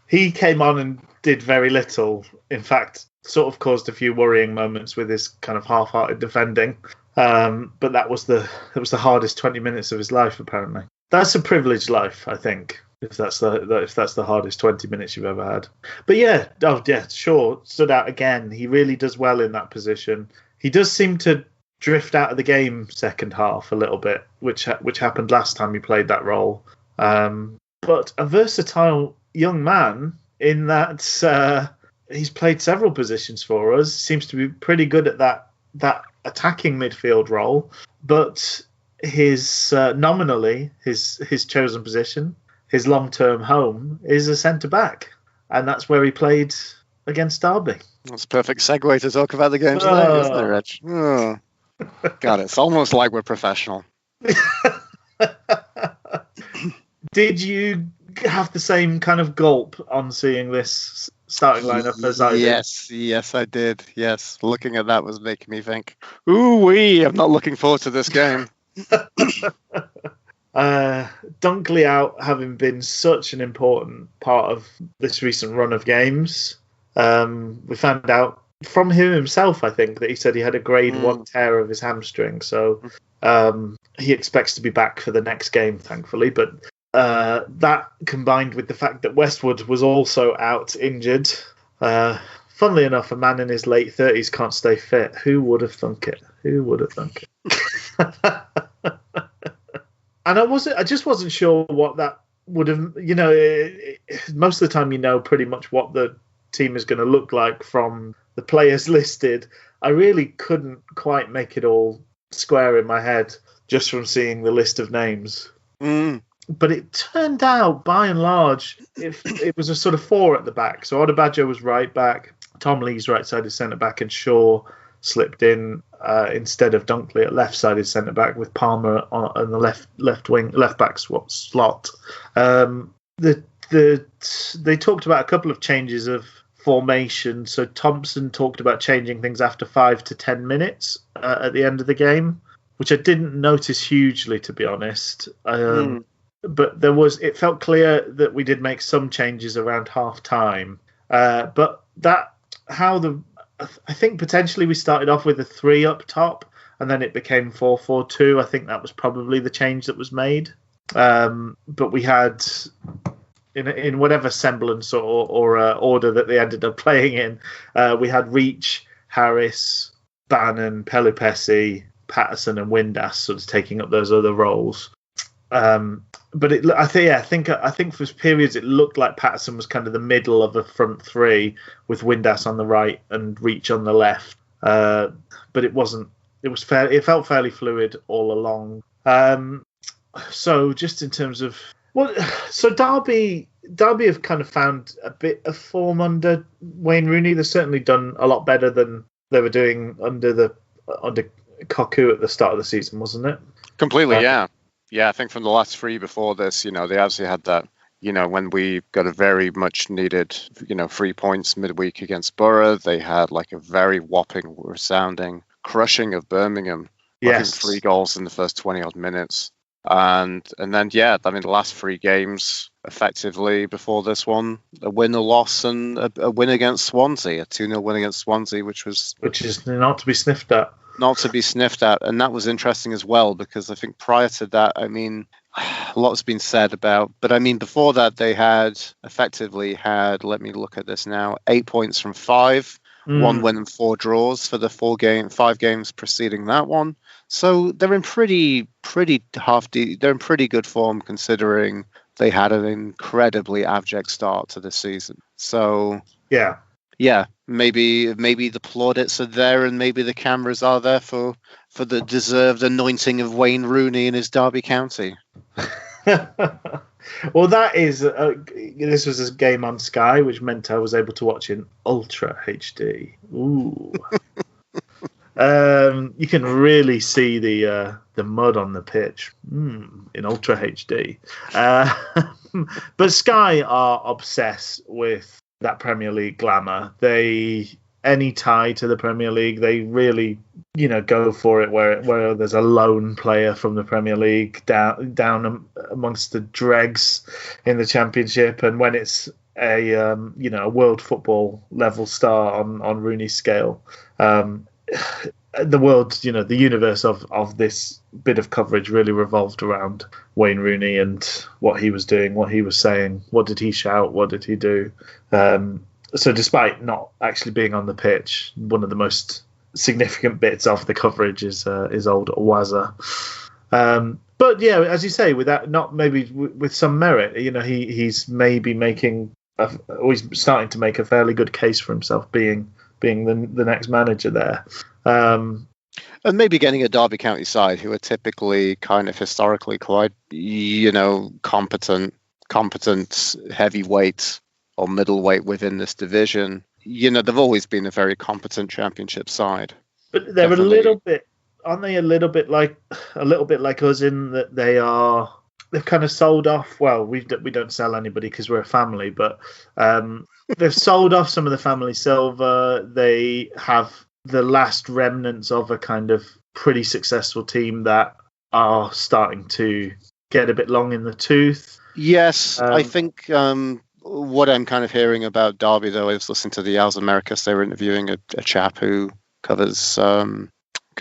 He came on and did very little. In fact, sort of caused a few worrying moments with his kind of half-hearted defending. But that was the hardest 20 minutes of his life, apparently. That's a privileged life, I think. If that's the hardest 20 minutes you've ever had. But yeah, Shaw stood out again. He really does well in that position. He does seem to drift out of the game second half a little bit, which happened last time he played that role. But a versatile young man in that he's played several positions for us. Seems to be pretty good at that attacking midfield role. But his nominally his chosen position, his long-term home, is a centre-back. And that's where he played against Derby. That's a perfect segue to talk about the game tonight, isn't it, Reg? Oh. God, it's almost like we're professional. Did you have the same kind of gulp on seeing this starting lineup as I did? Yes, I did. Yes, looking at that was making me think, ooh-wee, I'm not looking forward to this game. Dunkley out having been such an important part of this recent run of games. We found out from him himself, I think, that he said he had a grade 1 tear of his hamstring. So he expects to be back for the next game, thankfully. But that combined with the fact that Westwood was also out injured. Funnily enough, a man in his late 30s can't stay fit. Who would have thunk it? And I just wasn't sure what that would have, most of the time, pretty much what the team is going to look like from the players listed. I really couldn't quite make it all square in my head just from seeing the list of names. But it turned out, by and large, it was a sort of 4 at the back. So Odebajo was right back, Tom Lee's right-sided centre-back, and Shaw slipped in instead of Dunkley at left-sided centre-back with Palmer on the left back slot. They talked about a couple of changes of formation. So Thompson talked about changing things after 5 to 10 minutes at the end of the game, which I didn't notice hugely, to be honest. But it felt clear that we did make some changes around half time. But I think potentially we started off with a 3 up top and then it became 4-4-2. I think that was probably the change that was made. But we had, in whatever semblance or order that they ended up playing in, we had Reach, Harris, Bannon, Pelupessy, Patterson and Windass sort of taking up those other roles. But I think for periods it looked like Patterson was kind of the middle of a front 3 with Windass on the right and Reach on the left. But it wasn't. It felt fairly fluid all along. So just in terms of Derby have kind of found a bit of form under Wayne Rooney. They've certainly done a lot better than they were doing under Koku at the start of the season, wasn't it? Completely, yeah. Yeah, I think from the last 3 before this, they obviously had that, when we got a very much needed, 3 points midweek against Borough, they had like a very whopping, resounding crushing of Birmingham. Yes. I think 3 goals in the first 20 odd minutes. And then, the last 3 games effectively before this one, a win, a loss, and a win against Swansea, a 2-0 win against Swansea, which is not to be sniffed at. Not to be sniffed at. And that was interesting as well, because I think prior to that, a lot's been said about, but before that, they had effectively let me look at this now, 8 points from 5, 1 win and 4 draws for the 5 games preceding that one. So they're in pretty they're in pretty good form considering they had an incredibly abject start to the season. So yeah, yeah, maybe the plaudits are there, and maybe the cameras are there for the deserved anointing of Wayne Rooney in his Derby County. Well, that is this was a game on Sky, which meant I was able to watch in Ultra HD. Ooh. You can really see the mud on the pitch in Ultra HD. But Sky are obsessed with that Premier League glamour. Any tie to the Premier League, they really, go for it where there's a lone player from the Premier League down amongst the dregs in the Championship, and when it's a world football level star on Rooney's scale. The world, the universe of this bit of coverage really revolved around Wayne Rooney and what he was doing, what he was saying, what did he shout, what did he do. So despite not actually being on the pitch, one of the most significant bits of the coverage is old WAWAW. But yeah, as you say, with some merit, he's maybe he's starting to make a fairly good case for himself being the next manager there. And maybe getting a Derby County side who are typically kind of historically quite, competent heavyweight or middleweight within this division. They've always been a very competent Championship side. But they're definitely aren't they a little bit like us in that they've kind of sold off. Well, we don't sell anybody because we're a family, but they've sold off some of the family silver. They have the last remnants of a kind of pretty successful team that are starting to get a bit long in the tooth. Yes, I think what I'm kind of hearing about Derby, though, is listening to the Owls Americas. They were interviewing a chap who covers one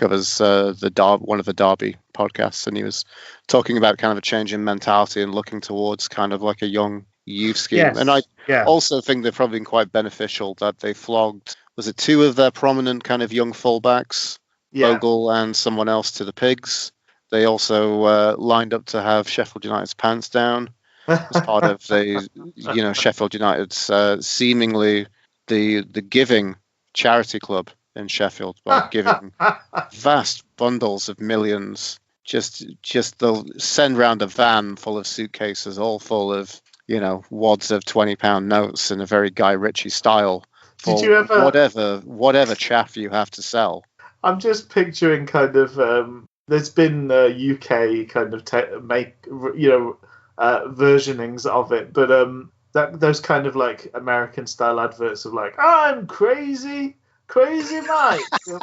of the Derby podcasts, and he was talking about kind of a change in mentality and looking towards kind of like a young youth scheme. Yes. And I also think they've probably been quite beneficial that they flogged, was it two of their prominent kind of young fullbacks, Bogle and someone else, to the pigs. They also lined up to have Sheffield United's pants down as part of the, Sheffield United's seemingly the giving charity club in Sheffield, by giving vast bundles of millions. Just they'll send round a van full of suitcases, all full of wads of £20 notes in a very Guy Ritchie style. Did you ever whatever chaff you have to sell? I'm just picturing kind of there's been UK kind of versionings of it, but those kind of like American style adverts of like, I'm crazy Mike.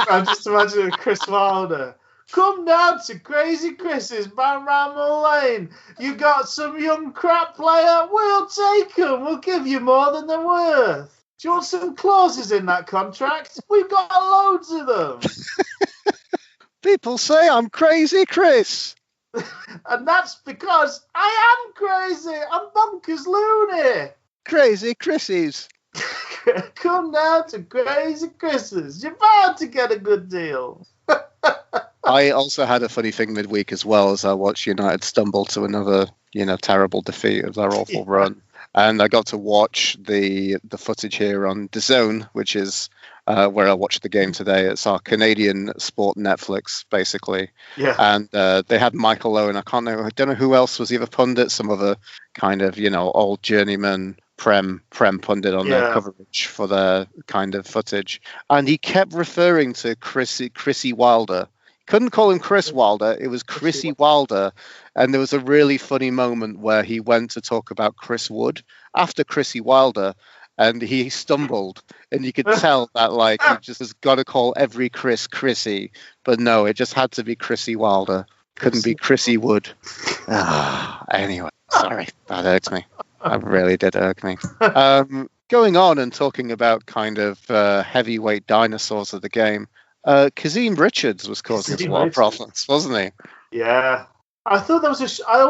I'm just imagining Chris Wilder. Come down to Crazy Chris's Balramble Lane. You got some young crap player? We'll take them. We'll give you more than they're worth. Do you want some clauses in that contract? We've got loads of them. People say I'm Crazy Chris. And that's because I am crazy. I'm bonkers loony. Crazy Chris's. Come down to Crazy Chris's. You're bound to get a good deal. I also had a funny thing midweek as well, as I watched United stumble to another, terrible defeat of their awful run. And I got to watch the footage here on DAZN, which is where I watched the game today. It's our Canadian sport Netflix, basically. Yeah. And they had Michael Owen. I don't know who else was either pundit, some other kind of, old journeyman Prem pundit on their coverage for their kind of footage. And he kept referring to Chrissy Wilder. Couldn't call him Chris Wilder. It was Chrissy Wilder. And there was a really funny moment where he went to talk about Chris Wood after Chrissy Wilder, and he stumbled. And you could tell that, like, he just has got to call every Chris Chrissy. But no, it just had to be Chrissy Wilder. Couldn't be Chrissy Wood. Anyway, sorry. That irked me. That really did irk me. Going on and talking about kind of heavyweight dinosaurs of the game, Kazim Richards was causing us a lot of problems, wasn't he? Yeah, I thought that was I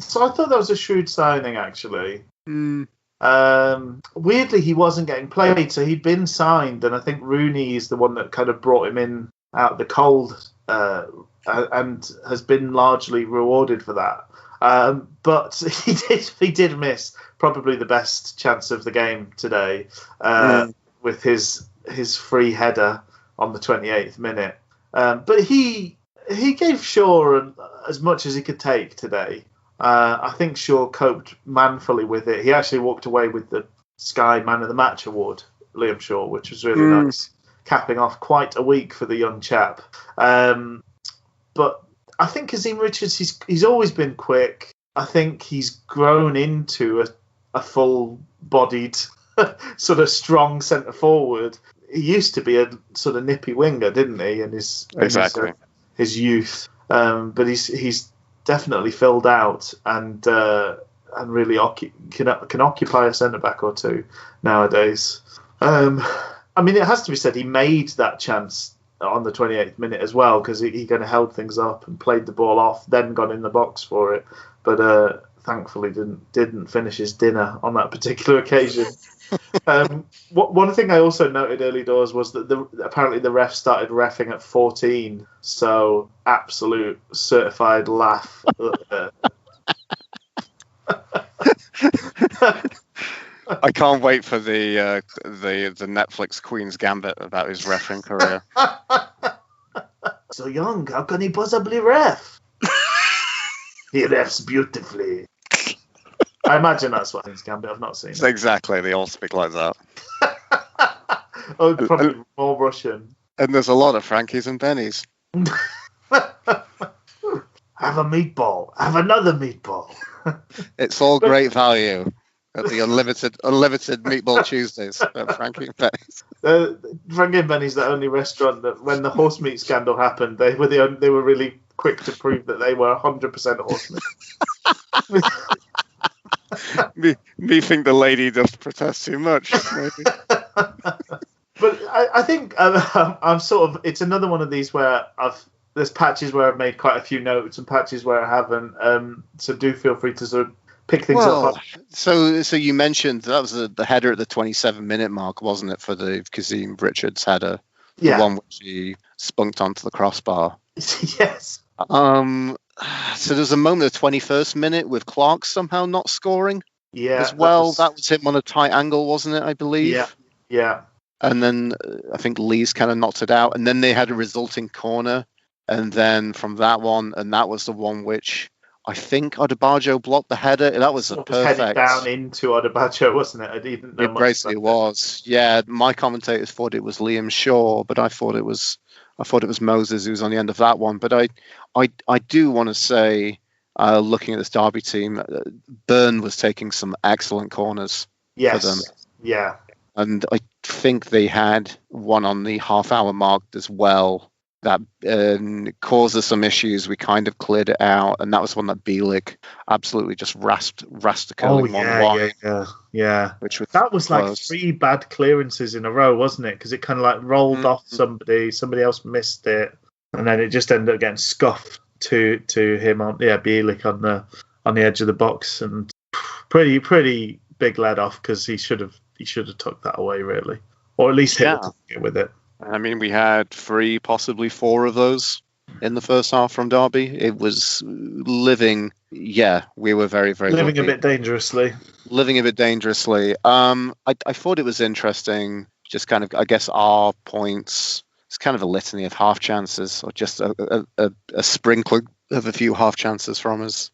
thought that was a shrewd signing, actually. Weirdly, he wasn't getting played, so he'd been signed, and I think Rooney is the one that kind of brought him in out of the cold, and has been largely rewarded for that. But he did miss probably the best chance of the game today. with his free header on the 28th minute. But he gave Shaw as much as he could take today. I think Shaw coped manfully with it. He actually walked away with the Sky Man of the Match award, Liam Shaw, which was really nice, capping off quite a week for the young chap. But I think Kazim Richards, he's always been quick. I think he's grown into a full-bodied, sort of strong centre forward. He used to be a sort of nippy winger, didn't he? In his youth, but he's definitely filled out and really can occupy a centre back or two nowadays. I mean, it has to be said he made that chance on the 28th minute as well, because he kind of held things up and played the ball off, then got in the box for it, but thankfully didn't finish his dinner on that particular occasion. One thing I also noted early doors was that apparently the ref started reffing at 14, so absolute certified laugh. I can't wait for the Netflix Queen's Gambit about his reffing career. So young, how can he possibly ref? He refs beautifully. I imagine that's what Queen's Gambit. I've not seen it. Exactly, they all speak like that. Oh, probably more Russian. And there's a lot of Frankies and Bennies. Have a meatball. Have another meatball. It's all great value at the unlimited Meatball Tuesdays at Frankie and Benny's. Frankie and Benny's the only restaurant that, when the horse meat scandal happened, they were really quick to prove that they were 100% horse meat. me think the lady just protests too much. Maybe. But I think I'm sort of. It's another one of these where there's patches where I've made quite a few notes and patches where I haven't. So do feel free to sort of pick things up. So you mentioned that was the header at the 27-minute mark, wasn't it, for the Kazim Richards header? Yeah. The one which he spunked onto the crossbar. Yes. So there's a moment of the 21st minute with Clark somehow not scoring. Yeah. As well, that was him on a tight angle, wasn't it? I believe. Yeah. Yeah. And then I think Lee's kind of knocked it out, and then they had a resulting corner, and then from that one, and that was the one which I think Adebayo blocked the header. That was a perfect headed down into Adebayo, wasn't it? I didn't know it basically was. Yeah, my commentators thought it was Liam Shaw, but I thought it was Moses who was on the end of that one. But I do want to say, looking at this Derby team, Byrne was taking some excellent corners for them. Yeah. And I think they had one on the half-hour mark as well that caused us some issues. We kind of cleared it out, and that was one that Bielik absolutely just rasped the curling Yeah. Which was that was like 3 bad clearances in a row, wasn't it? Because it kind of like rolled off somebody else missed it, and then it just ended up getting scuffed to him on Bielik on the edge of the box, and pretty big let off, because he should have took that away, really, or at least hit the target with it. I mean, we had 3, possibly 4 of those in the first half from Derby. It was living. Yeah, we were very, very living lucky. a bit dangerously. I thought it was interesting. Just kind of, I guess, our points. It's kind of a litany of half chances, or just a sprinkle of a few half chances from us.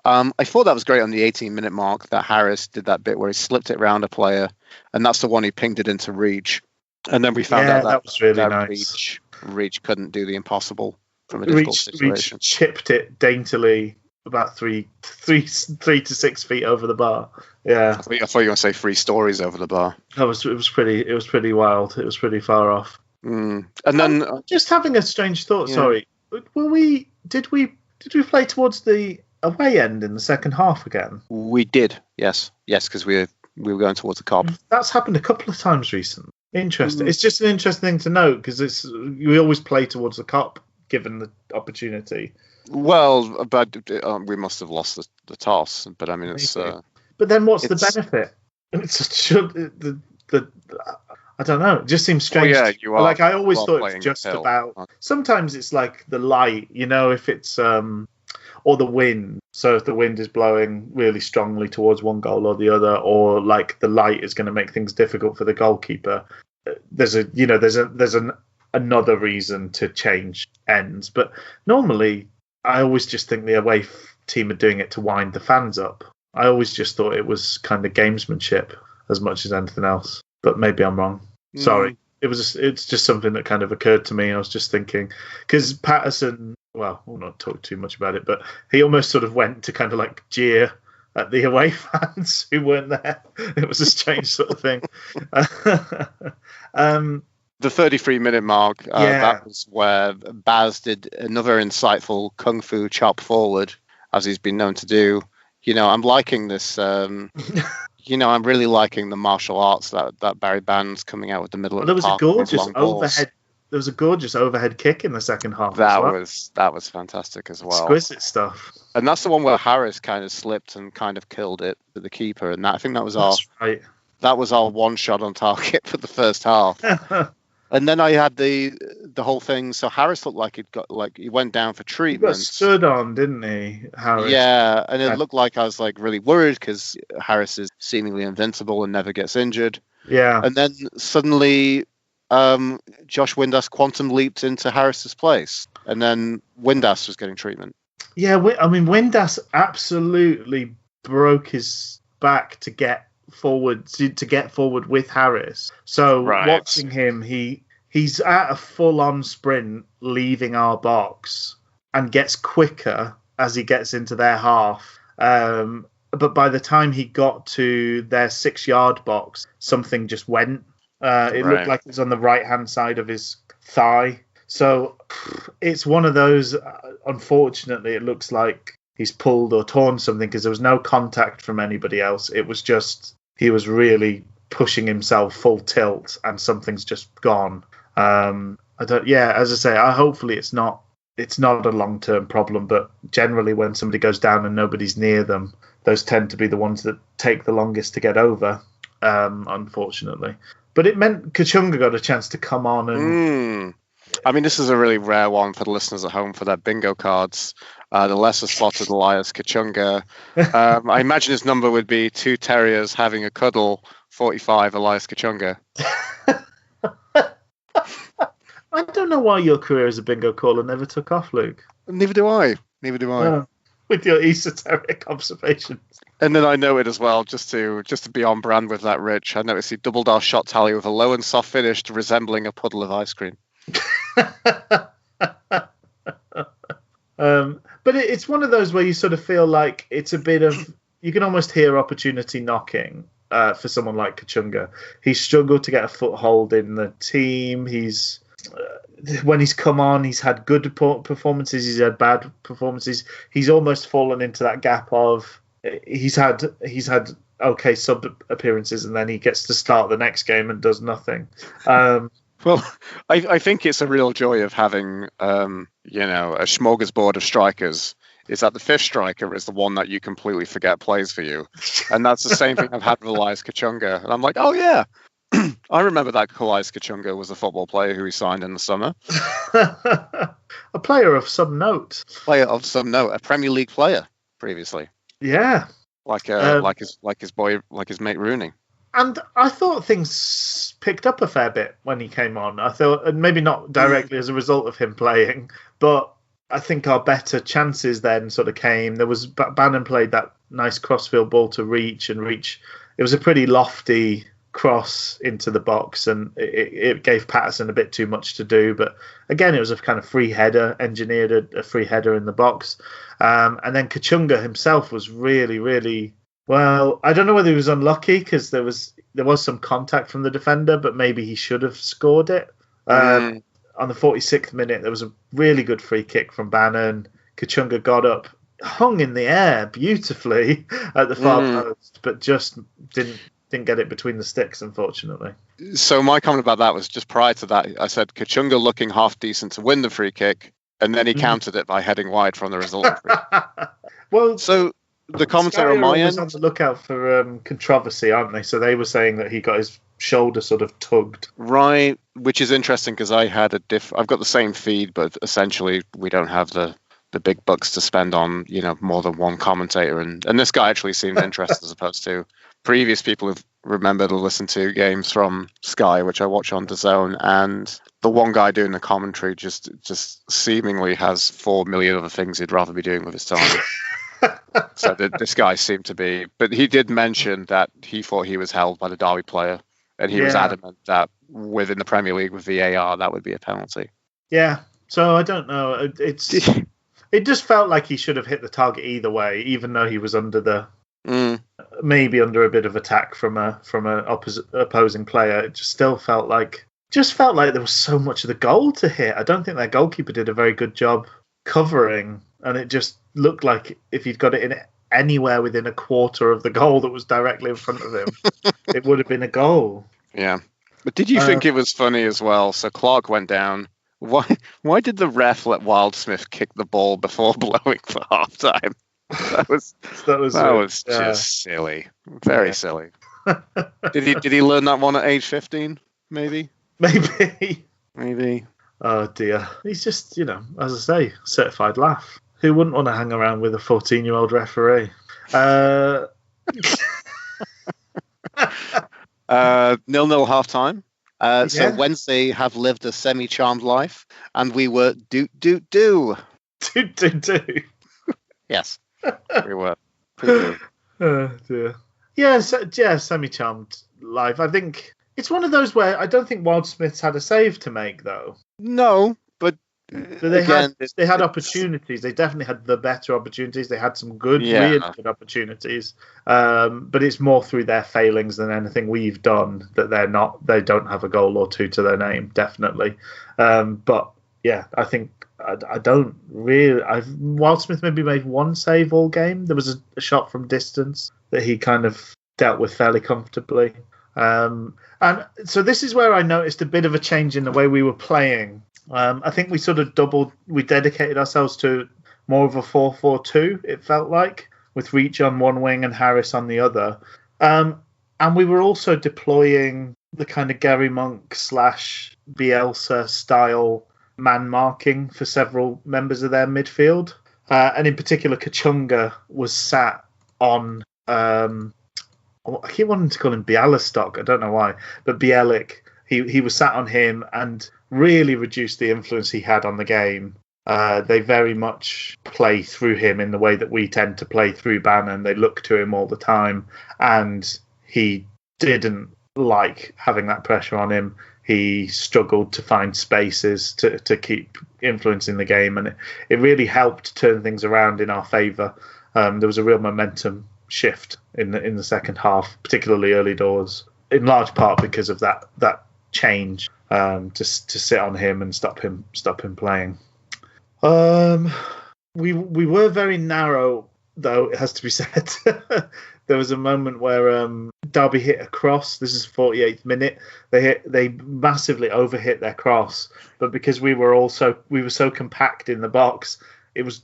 I thought that was great on the 18-minute mark that Harris did that bit where he slipped it around a player, and that's the one he pinged it into Reach. And then we found out that was really nice. Reach couldn't do the impossible from a difficult situation. Reach chipped it daintily about 3 to 6 feet over the bar. Yeah, I thought you were going to say 3 stories over the bar. It was pretty wild. It was pretty far off. And then just having a strange thought. Yeah. Sorry, did we play towards the away end in the second half again? We did. Yes, because we were going towards the Cop. That's happened a couple of times recently. Interesting. It's just an interesting thing to note, because we always play towards the Cop given the opportunity. Well, but we must have lost the toss. But I mean, it's. But then, what's the benefit? I don't know. It just seems strange. Well, yeah, you are. Like, I always thought it was just about. Sometimes it's like the light, if it's or the wind. So if the wind is blowing really strongly towards one goal or the other, or like the light is going to make things difficult for the goalkeeper. there's another reason to change ends. But normally, I always just think the away team are doing it to wind the fans up. I always just thought it was kind of gamesmanship as much as anything else. But maybe I'm wrong. Sorry. It's just something that kind of occurred to me. I was just thinking, because Patterson, well, we'll not talk too much about it, but he almost sort of went to kind of like jeer at the away fans who weren't there. It was a strange sort of thing. The 33-minute mark, that was where Baz did another insightful kung fu chop forward, as he's been known to do. I'm liking this. I'm really liking the martial arts that Barry Band's coming out with the middle of the park. There was a gorgeous overhead kick in the second half. That was fantastic as well. Exquisite stuff. And that's the one where Harris kind of slipped and kind of killed it with the keeper. And I think that was our one shot on target for the first half. And then I had the whole thing. So Harris looked like he went down for treatment. He got stood on, didn't he, Harris? Yeah, and it looked like I was like really worried because Harris is seemingly invincible and never gets injured. Yeah. And then suddenly Josh Windass quantum leaped into Harris's place, and then Windass was getting treatment. Yeah, Windass absolutely broke his back to get forward with Harris. So watching him, he's at a full-on sprint leaving our box and gets quicker as he gets into their half. But by the time he got to their 6-yard box, something just went. It looked like it was on the right-hand side of his thigh. So it's one of those, unfortunately, it looks like he's pulled or torn something because there was no contact from anybody else. It was just, he was really pushing himself full tilt and something's just gone. As I say, hopefully it's not a long-term problem, but generally when somebody goes down and nobody's near them, those tend to be the ones that take the longest to get over, unfortunately. But it meant Kachunga got a chance to come on and... I mean, this is a really rare one for the listeners at home for their bingo cards. The lesser spotted Elias Kachunga. I imagine his number would be 2 terriers having a cuddle, 45 Elias Kachunga. I don't know why your career as a bingo caller never took off, Luke. Neither do I. With your esoteric observations. And then I noted as well, just to be on brand with that, Rich, I noticed he doubled our shot tally with a low and soft finish resembling a puddle of ice cream. But it's one of those where you sort of feel like it's a bit of, you can almost hear opportunity knocking for someone like Kachunga. He's struggled to get a foothold in the team. When he's come on, he's had good performances, he's had bad performances. He's almost fallen into that gap of he's had okay sub appearances and then he gets to start the next game and does nothing. Well, I think it's a real joy of having, a smorgasbord of strikers, is that the fifth striker is the one that you completely forget plays for you. And that's the same thing I've had with Elias Kachunga. And I'm like, oh, yeah, I remember that Elias Kachunga was a football player who he signed in the summer. A player of some note. A Premier League player previously. Yeah. Like his mate Rooney. And I thought things picked up a fair bit when he came on. I thought, and maybe not directly as a result of him playing, but I think our better chances then sort of came. There was Bannon played that nice crossfield ball to reach. It was a pretty lofty cross into the box, and it gave Patterson a bit too much to do. But again, it was a kind of free header, engineered a free header in the box. And then Kachunga himself was really, really... Well, I don't know whether he was unlucky because there was some contact from the defender, but maybe he should have scored it. On the 46th minute, there was a really good free kick from Bannon. Kachunga got up, hung in the air beautifully at the far post, but just didn't get it between the sticks, unfortunately. So my comment about that was just prior to that, I said Kachunga looking half decent to win the free kick, and then he countered it by heading wide from the result. Well, so... The commentator on my end was on the lookout for controversy, aren't they? So they were saying that he got his shoulder sort of tugged. Right, which is interesting because I had I've got the same feed, but essentially we don't have the big bucks to spend on more than one commentator, and this guy actually seemed interested as opposed to previous people have remembered to listen to games from Sky, which I watch on DAZN, and the one guy doing the commentary just seemingly has 4 million other things he'd rather be doing with his time. So this guy seemed to be, but he did mention that he thought he was held by the Derby player, and he was adamant that within the Premier League with VAR that would be a penalty. Yeah, so I don't know. It just felt like he should have hit the target either way, even though he was under maybe under a bit of attack from a opposing player. It just still felt like there was so much of the goal to hit. I don't think their goalkeeper did a very good job covering, and it just looked like if he'd got it in anywhere within a quarter of the goal that was directly in front of him, it would have been a goal. Yeah. But did you think it was funny as well? So Clark went down. Why did the ref let Wildsmith kick the ball before blowing for halftime? That was just silly. Very silly. Did he learn that one at age 15? Maybe. Oh dear. He's just, as I say, certified laugh. Who wouldn't want to hang around with a 14-year-old referee? 0-0 half-time. So Wednesday have lived a semi-charmed life, and we were do. Yes, we were. Oh dear. Yeah, semi-charmed life. I think it's one of those where I don't think Wildsmith's had a save to make, though. No, but they had opportunities. They definitely had the better opportunities. They had some really good opportunities. But it's more through their failings than anything we've done that they don't have a goal or two to their name, definitely. But yeah, I think I don't really. Wildsmith maybe made one save all game. There was a shot from distance that he kind of dealt with fairly comfortably. And so this is where I noticed a bit of a change in the way we were playing. I think we sort of we dedicated ourselves to more of a 4-4-2, it felt like, with Reach on one wing and Harris on the other. And we were also deploying the kind of Gary Monk / Bielsa style man marking for several members of their midfield. And in particular, Kachunga was sat on, I keep wanting to call him Bialystok, I don't know why, but Bielik. He was sat on him and really reduced the influence he had on the game. They very much play through him in the way that we tend to play through Bannon. They look to him all the time, and he didn't like having that pressure on him. He struggled to find spaces to keep influencing the game, and it really helped turn things around in our favour. There was a real momentum shift in the second half, particularly early doors, in large part because of that change to sit on him and stop him playing. We were very narrow, though, it has to be said. There was a moment where Derby hit a cross. This is 48th minute. They massively overhit their cross, but because we were so compact in the box,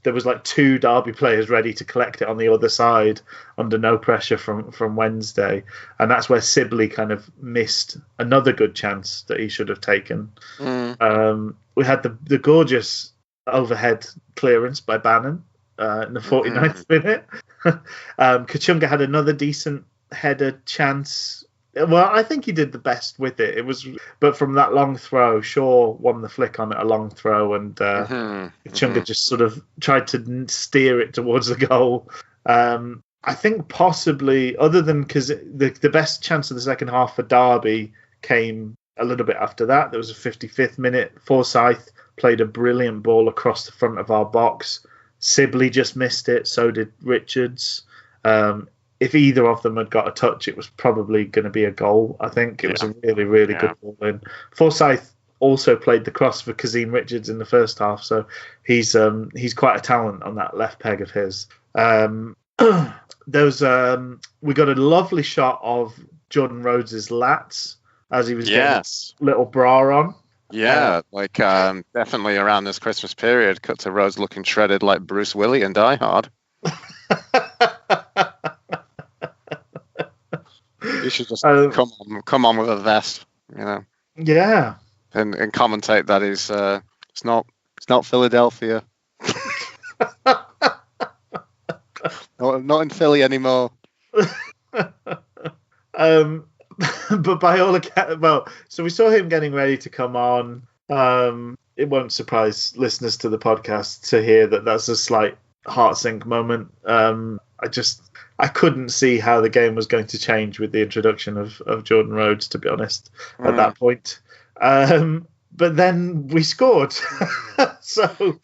there was like two Derby players ready to collect it on the other side under no pressure from Wednesday, and that's where Sibley kind of missed another good chance that he should have taken. We had the gorgeous overhead clearance by Bannon in the 49th minute. Kachunga had another decent header chance. Well, I think he did the best with it. But from that long throw, Shaw won the flick on it, a long throw, and Kachunga just sort of tried to steer it towards the goal. I think possibly, other than because the best chance of the second half for Derby came a little bit after that. There was a 55th minute. Forsyth played a brilliant ball across the front of our box. Sibley just missed it, so did Richards. If either of them had got a touch, it was probably going to be a goal, I think. It was a really, really good ball in. Forsyth also played the cross for Kazim Richards in the first half, so he's quite a talent on that left peg of his. We got a lovely shot of Jordan Rhodes' lats as he was getting his little bra on. Yeah, definitely around this Christmas period, cut to Rhodes looking shredded like Bruce Willis in Die Hard. You should just come on with a vest, Yeah. And commentate that it's not Philadelphia. Not in Philly anymore. But by all accounts, well, so we saw him getting ready to come on. It won't surprise listeners to the podcast to hear that that's a slight heart sink moment. I couldn't see how the game was going to change with the introduction of Jordan Rhodes, to be honest, at that point. But then we scored. So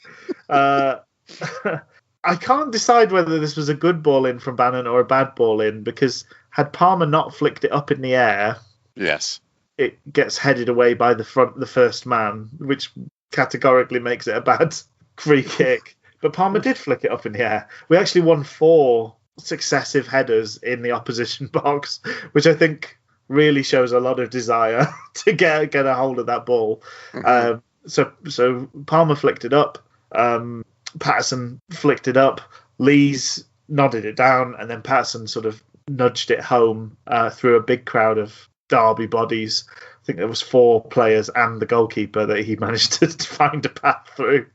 I can't decide whether this was a good ball in from Bannon or a bad ball in, because had Palmer not flicked it up in the air, yes, it gets headed away by the first man, which categorically makes it a bad free kick. But Palmer did flick it up in the air. We actually won 4 successive headers in the opposition box, which I think really shows a lot of desire to get a hold of that ball. Mm-hmm. So Palmer flicked it up. Patterson flicked it up. Lees nodded it down, and then Patterson sort of nudged it home through a big crowd of Derby bodies. I think there was 4 players and the goalkeeper that he managed to find a path through.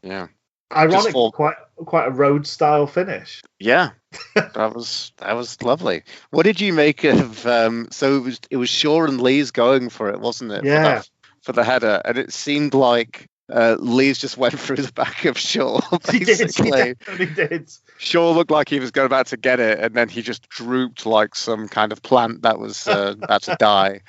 Yeah. Ironic, quite a road style finish. Yeah, that was lovely. What did you make of? So it was Shaw and Lees going for it, wasn't it? Yeah. For the header, and it seemed like Lees just went through the back of Shaw. Basically. He did. Shaw looked like he was about to get it, and then he just drooped like some kind of plant that was about to die.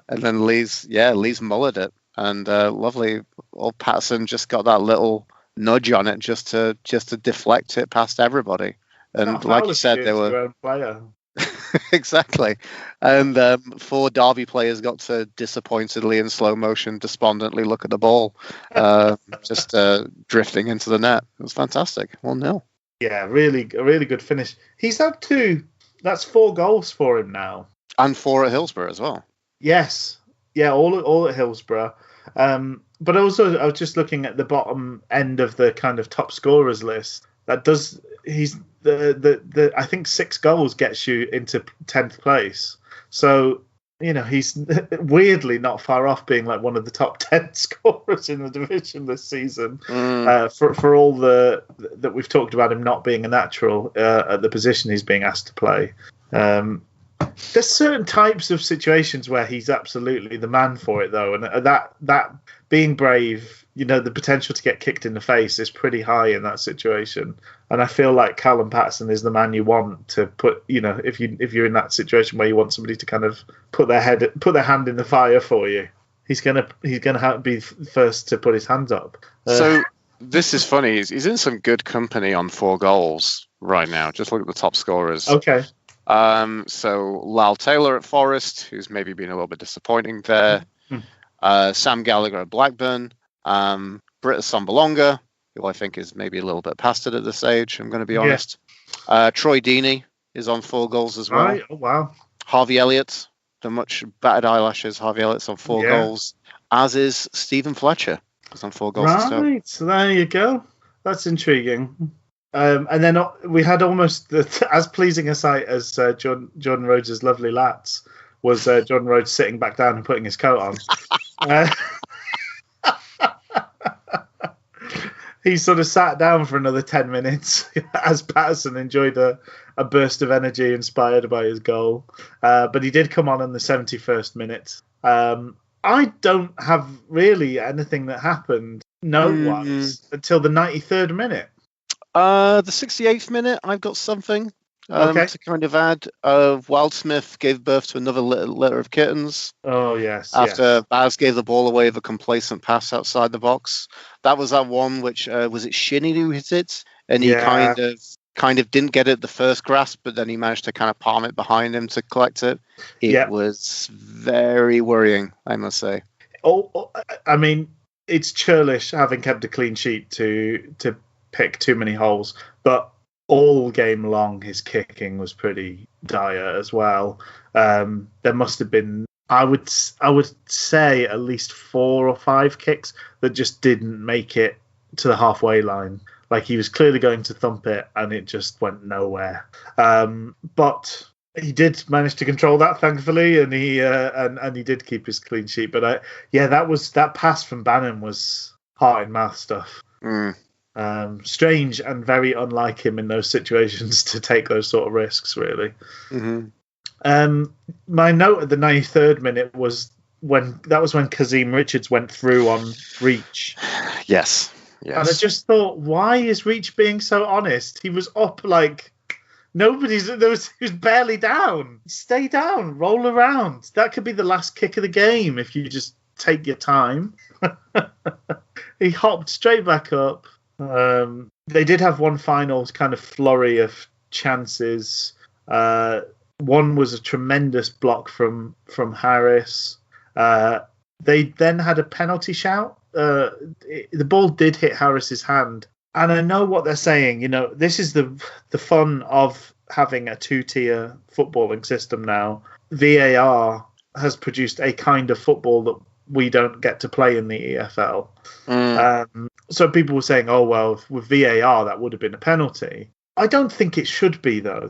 And then Lees mullered it, and lovely old Patterson just got that little nudge on it just to deflect it past everybody. And like you said, there were player. exactly. And 4 Derby players got to disappointedly in slow motion, despondently look at the ball, just drifting into the net. It was fantastic. 1-0. Yeah, a really good finish. He's had 2. That's 4 goals for him now, and 4 at Hillsborough as well. Yes, yeah, all at Hillsborough. But also, I was just looking at the bottom end of the kind of top scorers list. He's the I think 6 goals gets you into 10th place. So, he's weirdly not far off being like one of the top 10 scorers in the division this season. For all that we've talked about him not being a natural at the position he's being asked to play. There's certain types of situations where he's absolutely the man for it, though, and that being brave, the potential to get kicked in the face is pretty high in that situation. And I feel like Callum Patterson is the man you want to put. If you're in that situation where you want somebody to kind of put their hand in the fire for you, he's gonna be first to put his hands up. So this is funny. He's in some good company on 4 goals right now. Just look at the top scorers. Okay. So Lyle Taylor at Forest, who's maybe been a little bit disappointing there. Sam Gallagher at Blackburn. Britta Sombalonga, who I think is maybe a little bit past it at this age, I'm going to be honest. Troy Deeney is on 4 goals as well. Right. Oh, wow. Harvey Elliott, the much battered eyelashes. Harvey Elliott's on 4 goals, as is Stephen Fletcher. He's on 4 goals. Right. So there you go. That's intriguing. And then we had almost as pleasing a sight as Jordan Rhodes' lovely lats was Jordan Rhodes sitting back down and putting his coat on. He sort of sat down for another 10 minutes as Patterson enjoyed a burst of energy inspired by his goal. But he did come on in the 71st minute. I don't have really anything that happened note-wise until the 93rd minute. The 68th minute, I've got something to kind of add. Wildsmith gave birth to another litter of kittens. Oh, yes. After Baz gave the ball away with a complacent pass outside the box. That was that one which, was it Shinny who hit it? And he kind of didn't get it the first grasp, but then he managed to kind of palm it behind him to collect it. It was very worrying, I must say. Oh, I mean, it's churlish having kept a clean sheet to pick too many holes, but all game long his kicking was pretty dire as well. There must have been, I would say, at least 4 or 5 kicks that just didn't make it to the halfway line. Like, he was clearly going to thump it and it just went nowhere. But he did manage to control that, thankfully, and he did keep his clean sheet. But that pass from Bannon was heart and mouth stuff. Strange and very unlike him in those situations to take those sort of risks, really. My note at the 93rd minute was when Kazim Richards went through on Reach. Yes. And I just thought, why is Reach being so honest? He was up like he was barely down. Stay down, roll around. That could be the last kick of the game if you just take your time. He hopped straight back up. They did have one final kind of flurry of chances. One was a tremendous block from Harris. They then had a penalty shout. The ball did hit Harris's hand. And I know what they're saying. This is the fun of having a two-tier footballing system now. VAR has produced a kind of football that we don't get to play in the EFL. So people were saying, oh, well, with VAR, that would have been a penalty. I don't think it should be, though.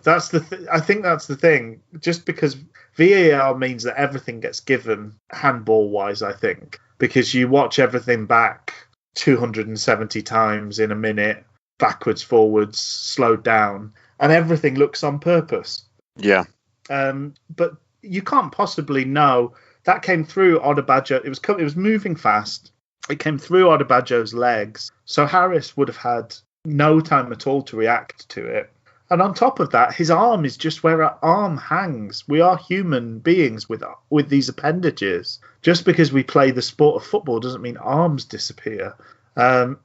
I think that's the thing. Just because VAR means that everything gets given handball-wise, I think. Because you watch everything back 270 times in a minute, backwards, forwards, slowed down, and everything looks on purpose. Yeah. But you can't possibly know. That came through Odebajo. It was moving fast. It came through Odebajo's legs. So Harris would have had no time at all to react to it. And on top of that, his arm is just where our arm hangs. We are human beings with these appendages. Just because we play the sport of football doesn't mean arms disappear.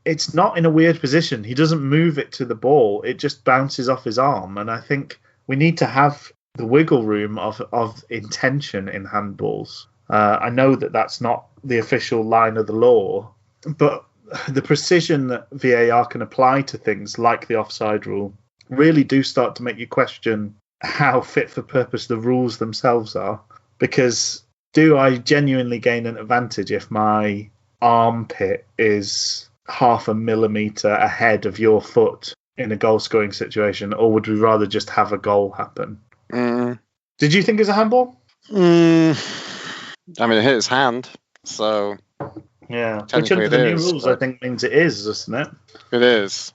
It's not in a weird position. He doesn't move it to the ball. It just bounces off his arm. And I think we need to have the wiggle room of intention in handballs. I know that that's not the official line of the law, but the precision that VAR can apply to things like the offside rule really do start to make you question how fit for purpose the rules themselves are. Because do I genuinely gain an advantage if my armpit is half a millimetre ahead of your foot in a goal scoring situation, or would we rather just have a goal happen? Did you think it was a handball? I mean, it hit his hand, so yeah. Which under the new rules, I think means it is, isn't it? It is.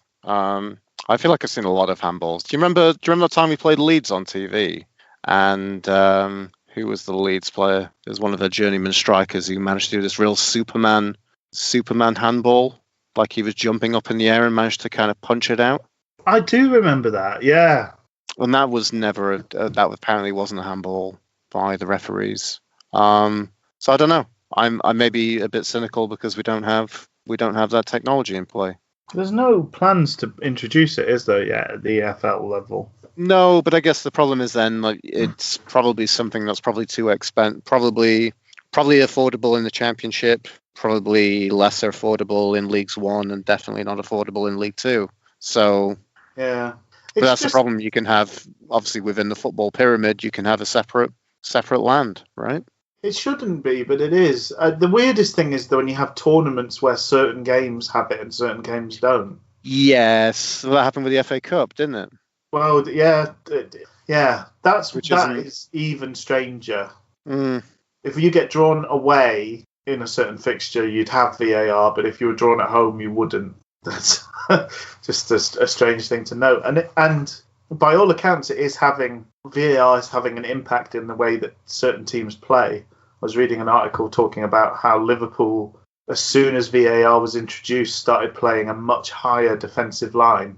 I feel like I've seen a lot of handballs. Do you remember the time we played Leeds on TV? And who was the Leeds player? It was one of the journeyman strikers who managed to do this real Superman handball. Like he was jumping up in the air and managed to kind of punch it out. I do remember that, yeah. And that was never, that apparently wasn't a handball by the referees. So I don't know. I may be a bit cynical because we don't have that technology in play. There's no plans to introduce it, is there, yet at the EFL level? No, but I guess the problem is then like it's probably something that's probably too expensive, probably affordable in the Championship, probably lesser affordable in Leagues 1, and definitely not affordable in League 2. So yeah, but that's the problem. You can have, obviously within the football pyramid, you can have a separate land, right? It shouldn't be, but it is. The weirdest thing is that when you have tournaments where certain games have it and certain games don't. Yes, that happened with the FA Cup, didn't it? Well, yeah. That is even stranger. If you get drawn away in a certain fixture, you'd have VAR, but if you were drawn at home, you wouldn't. That's just a strange thing to note. And by all accounts, VAR is having an impact in the way that certain teams play. I was reading an article talking about how Liverpool, as soon as VAR was introduced, started playing a much higher defensive line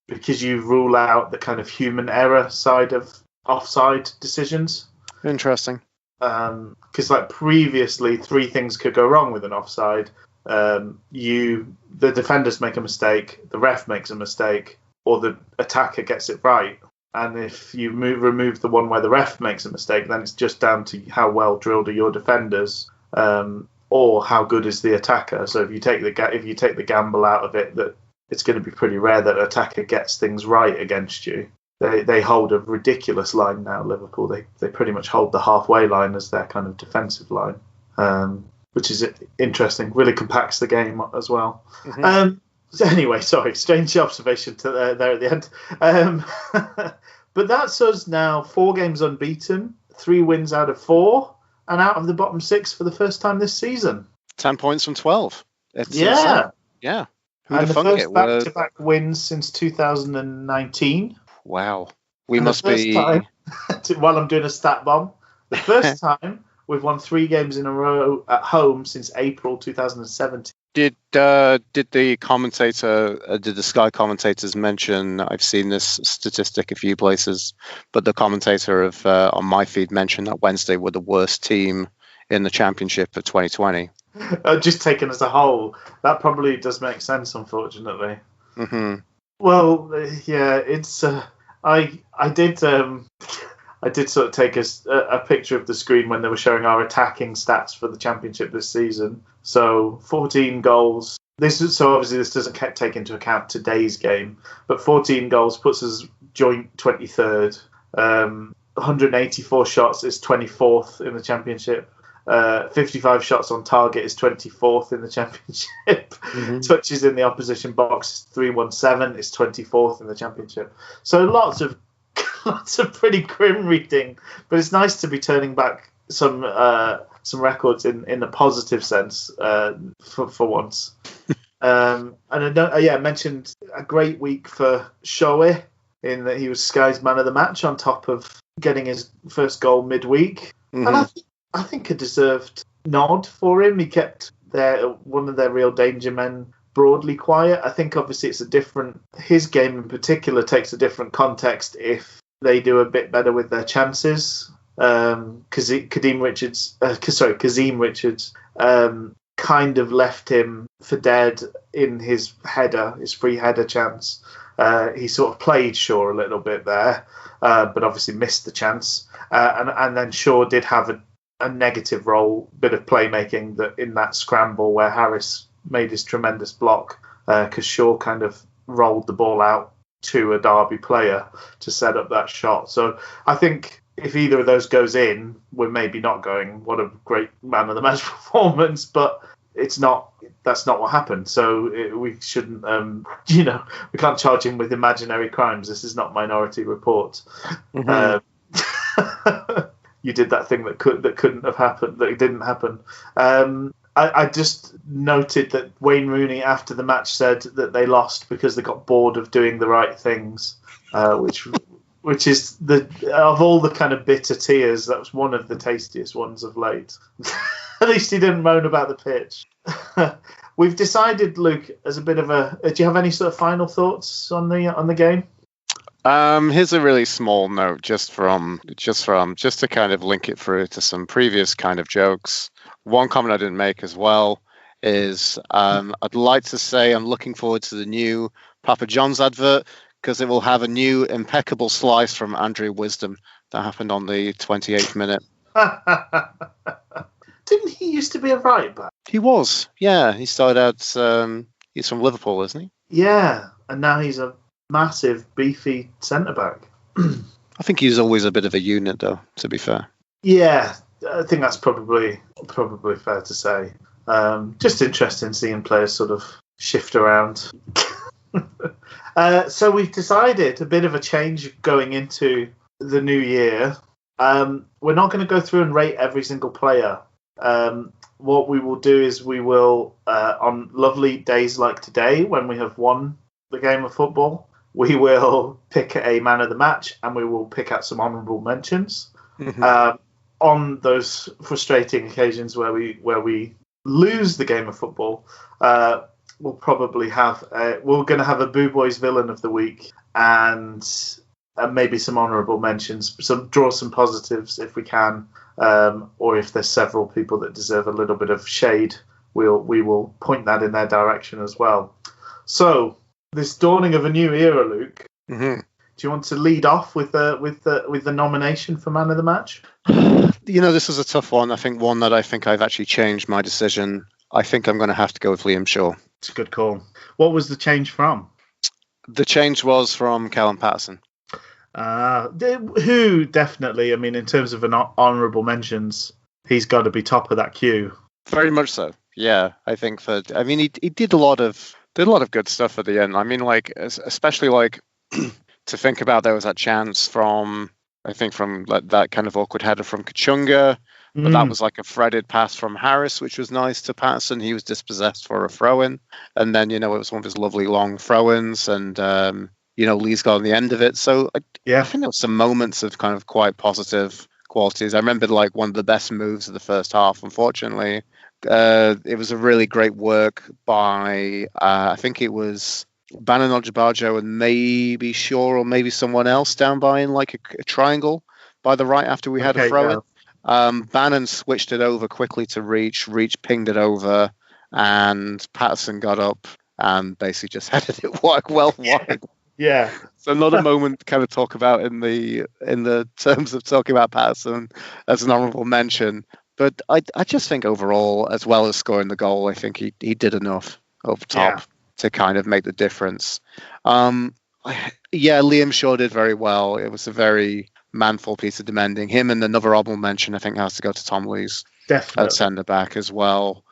because you rule out the kind of human error side of offside decisions. Interesting. Because like previously, 3 things could go wrong with an offside. The defenders make a mistake, the ref makes a mistake, or the attacker gets it right. And if you remove the one where the ref makes a mistake, then it's just down to how well drilled are your defenders, or how good is the attacker. So if you take the gamble out of it, that it's going to be pretty rare that an attacker gets things right against you. They hold a ridiculous line now. Liverpool, they pretty much hold the halfway line as their kind of defensive line, which is interesting. Really compacts the game as well. Mm-hmm. So anyway, sorry, strange observation there at the end. But that's us now, 4 games unbeaten, 3 wins out of 4, and out of the bottom 6 for the first time this season. 10 points from 12. Yeah. Yeah. And the first back-to-back wins since 2019. Wow. We must be while I'm doing a stat bomb. The first time we've won 3 games in a row at home since April 2017. Did the commentator, did the Sky commentators mention? I've seen this statistic a few places, but the commentator on my feed mentioned that Wednesday were the worst team in the Championship of 2020. Just taken as a whole, that probably does make sense, unfortunately. Mm-hmm. Well, yeah, it's I did sort of take a picture of the screen when they were showing our attacking stats for the Championship this season. So 14 goals. Obviously this doesn't take into account today's game, but 14 goals puts us joint 23rd. 184 shots is 24th in the Championship. 55 shots on target is 24th in the Championship. Mm-hmm. Touches in the opposition box 317 is 24th in the Championship. So lots of pretty grim reading, but it's nice to be turning back some records in a positive sense for once. And I mentioned a great week for Shoei in that he was Sky's man of the match on top of getting his first goal midweek. Mm-hmm. And I think a deserved nod for him. He kept one of their real danger men broadly quiet. I think obviously his game in particular takes a different context if they do a bit better with their chances. Kazim Richards kind of left him for dead in his free header chance. He sort of played Shaw a little bit there, but obviously missed the chance. And then Shaw did have a negative bit of playmaking that in that scramble where Harris made his tremendous block, because Shaw kind of rolled the ball out to a Derby player to set up that shot. So I think if either of those goes in, we're maybe not going, what a great man of the match performance, but that's not what happened. So we shouldn't, we can't charge him with imaginary crimes. This is not Minority Report. Mm-hmm. You did that thing that couldn't have happened, that didn't happen. I just noted that Wayne Rooney after the match said that they lost because they got bored of doing the right things, which is of all the kind of bitter tears, that was one of the tastiest ones of late. At least he didn't moan about the pitch. We've decided, Luke, as a bit of do you have any sort of final thoughts on the game? Here's a really small note, just to kind of link it through to some previous kind of jokes. One comment I didn't make as well is I'd like to say I'm looking forward to the new Papa John's advert, because it will have a new impeccable slice from Andrew Wisdom that happened on the 28th minute. Didn't he used to be a right back? He was, yeah. He started out, he's from Liverpool, isn't he? Yeah, and now he's a massive, beefy centre-back. I think he's always a bit of a unit, though, to be fair. Yeah, I think that's probably fair to say. Just interesting seeing players sort of shift around. So we've decided a bit of a change going into the new year. We're not going to go through and rate every single player. What we will do is we will, on lovely days like today, when we have won the game of football, we will pick a man of the match and we will pick out some honourable mentions. Mm-hmm. On those frustrating occasions where we lose the game of football, we'll probably have we're going to have a Boo Boys villain of the week and maybe some honourable mentions. Draw some positives if we can, or if there's several people that deserve a little bit of shade, we will point that in their direction as well. So this dawning of a new era, Luke. Mm-hmm. Do you want to lead off with the nomination for man of the match? This was a tough one. I think one that I've actually changed my decision. I think I'm going to have to go with Liam Shaw. It's a good call. What was the change from? The change was from Callum Patterson. Who definitely, I mean, in terms of an honourable mentions, he's got to be top of that queue. Very much so. Yeah, I think that. I mean, he did a lot of good stuff at the end. I mean, like especially like to think about, there was that chance from that kind of awkward header from Kachunga. But that was like a threaded pass from Harris, which was nice to Patterson. He was dispossessed for a throw-in. And then, it was one of his lovely long throw-ins. And, Lee's got on the end of it. So I Yeah. think there were some moments of kind of quite positive qualities. I remember like one of the best moves of the first half, unfortunately. It was a really great work by, I think it was Bannon Ojebajo and maybe Shaw or maybe someone else down by in like a triangle by the right after we had a throw in. Bannon switched it over quickly to Reach pinged it over, and Patterson got up and basically just headed it well wide. Yeah. So not a moment to kind of talk about in the terms of talking about Patterson as an honourable mention. But I just think overall, as well as scoring the goal, I think he did enough over top to kind of make the difference. Liam Shaw did very well. It was a very manful piece of defending. Him and another honourable mention, I think, has to go to Tom Lees at centre back as well.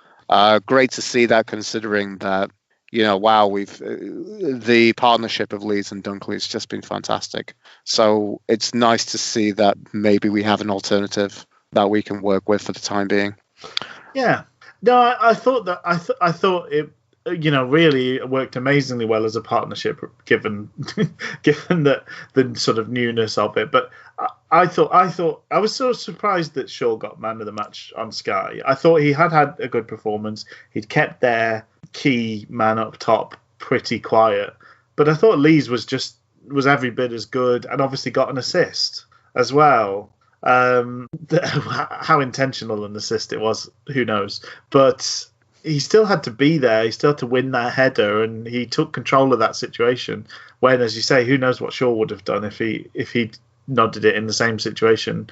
Great to see that, considering that we've the partnership of Lees and Dunkley has just been fantastic. So it's nice to see that maybe we have an alternative that we can work with for the time being. Yeah, no, I thought that I thought it, really worked amazingly well as a partnership, given that the sort of newness of it. But I thought I was so surprised that Shaw got man of the match on Sky. I thought he had a good performance. He'd kept their key man up top pretty quiet, but I thought Lees was every bit as good, and obviously got an assist as well. How intentional an assist it was, who knows? But he still had to be there. He still had to win that header, and he took control of that situation. When, as you say, who knows what Shaw would have done if he nodded it in the same situation.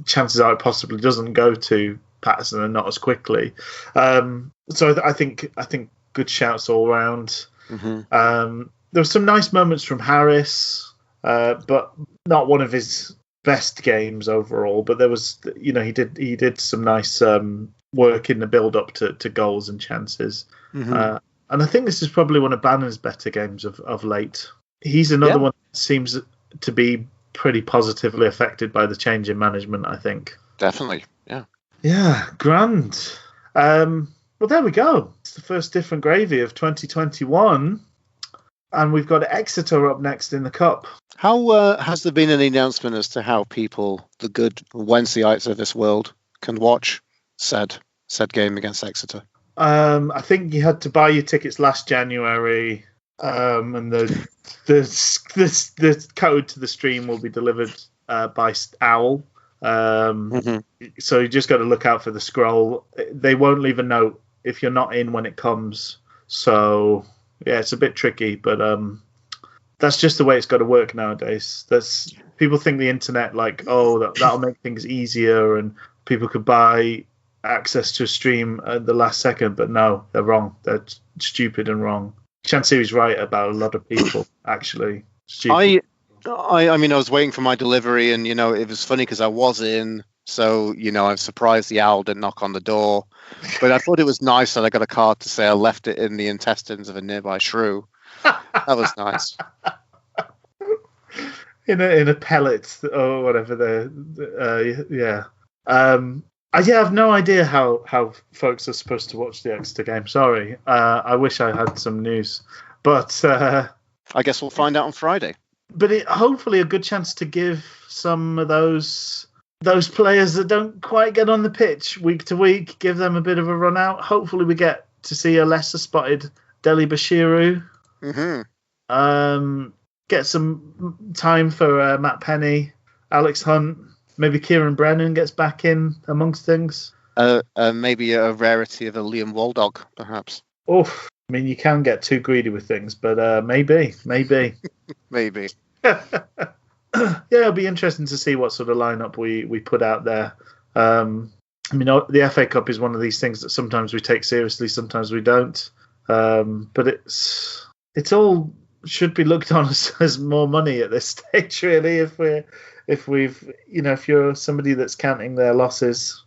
Chances are it possibly doesn't go to Patterson, and not as quickly. So I think good shouts all round. Mm-hmm. There were some nice moments from Harris, but not one of his best games overall. But there was, he did some nice work in the build up to goals and chances. Mm-hmm. And I think this is probably one of Bannon's better games of late. He's another one that seems to be pretty positively affected by the change in management, I think. Definitely, yeah. Yeah, grand. Well, there we go. It's the first different gravy of 2021. And we've got Exeter up next in the Cup. How has there been any announcement as to how people, the good Wednesdayites of this world, can watch said game against Exeter? I think you had to buy your tickets last January, and the code to the stream will be delivered by Owl. So you just got to look out for the scroll. They won't leave a note if you're not in when it comes. So yeah, it's a bit tricky, but that's just the way it's got to work nowadays. People think the internet, like, that'll make things easier and people could buy access to a stream at the last second, but no, they're wrong. They're stupid and wrong. Chansiri's right about a lot of people actually. Stupid. I mean, I was waiting for my delivery, and it was funny because I was in, so I'm surprised the owl didn't knock on the door. But I thought it was nice that I got a card to say I left it in the intestines of a nearby shrew. That was nice. in a pellet or whatever. I have no idea how folks are supposed to watch the Exeter game. Sorry, I wish I had some news, but I guess we'll find out on Friday. But hopefully a good chance to give some of those players that don't quite get on the pitch week to week, give them a bit of a run out. Hopefully we get to see a lesser spotted Deli Bashiru. Mm-hmm. Get some time for Matt Penny, Alex Hunt. Maybe Kieran Brennan gets back in amongst things. Maybe a rarity of a Liam Waldock, perhaps. Oof. I mean, you can get too greedy with things, but maybe. Maybe. Yeah, it'll be interesting to see what sort of lineup we put out there. I mean, the FA Cup is one of these things that sometimes we take seriously, sometimes we don't. But it's all should be looked on as more money at this stage, really. If you're somebody that's counting their losses,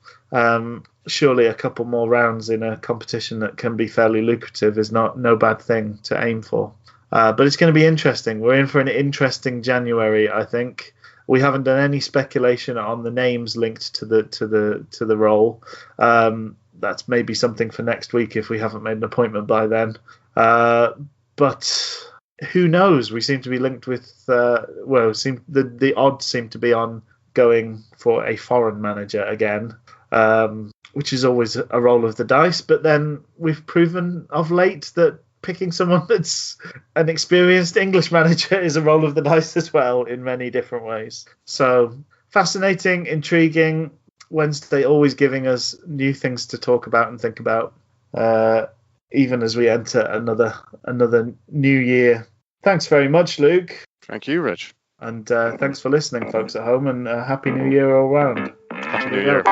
surely a couple more rounds in a competition that can be fairly lucrative is no bad thing to aim for. But it's going to be interesting. We're in for an interesting January, I think. We haven't done any speculation on the names linked to the role. That's maybe something for next week if we haven't made an appointment by then. But who knows? We seem to be linked with the odds seem to be on going for a foreign manager again, which is always a roll of the dice. But then we've proven of late that picking someone that's an experienced English manager is a roll of the dice as well in many different ways. So fascinating, intriguing. Wednesday always giving us new things to talk about and think about, even as we enter another new year. Thanks very much, Luke. Thank you, Rich. And thanks for listening, folks at home, and Happy New Year all round. Happy New Year.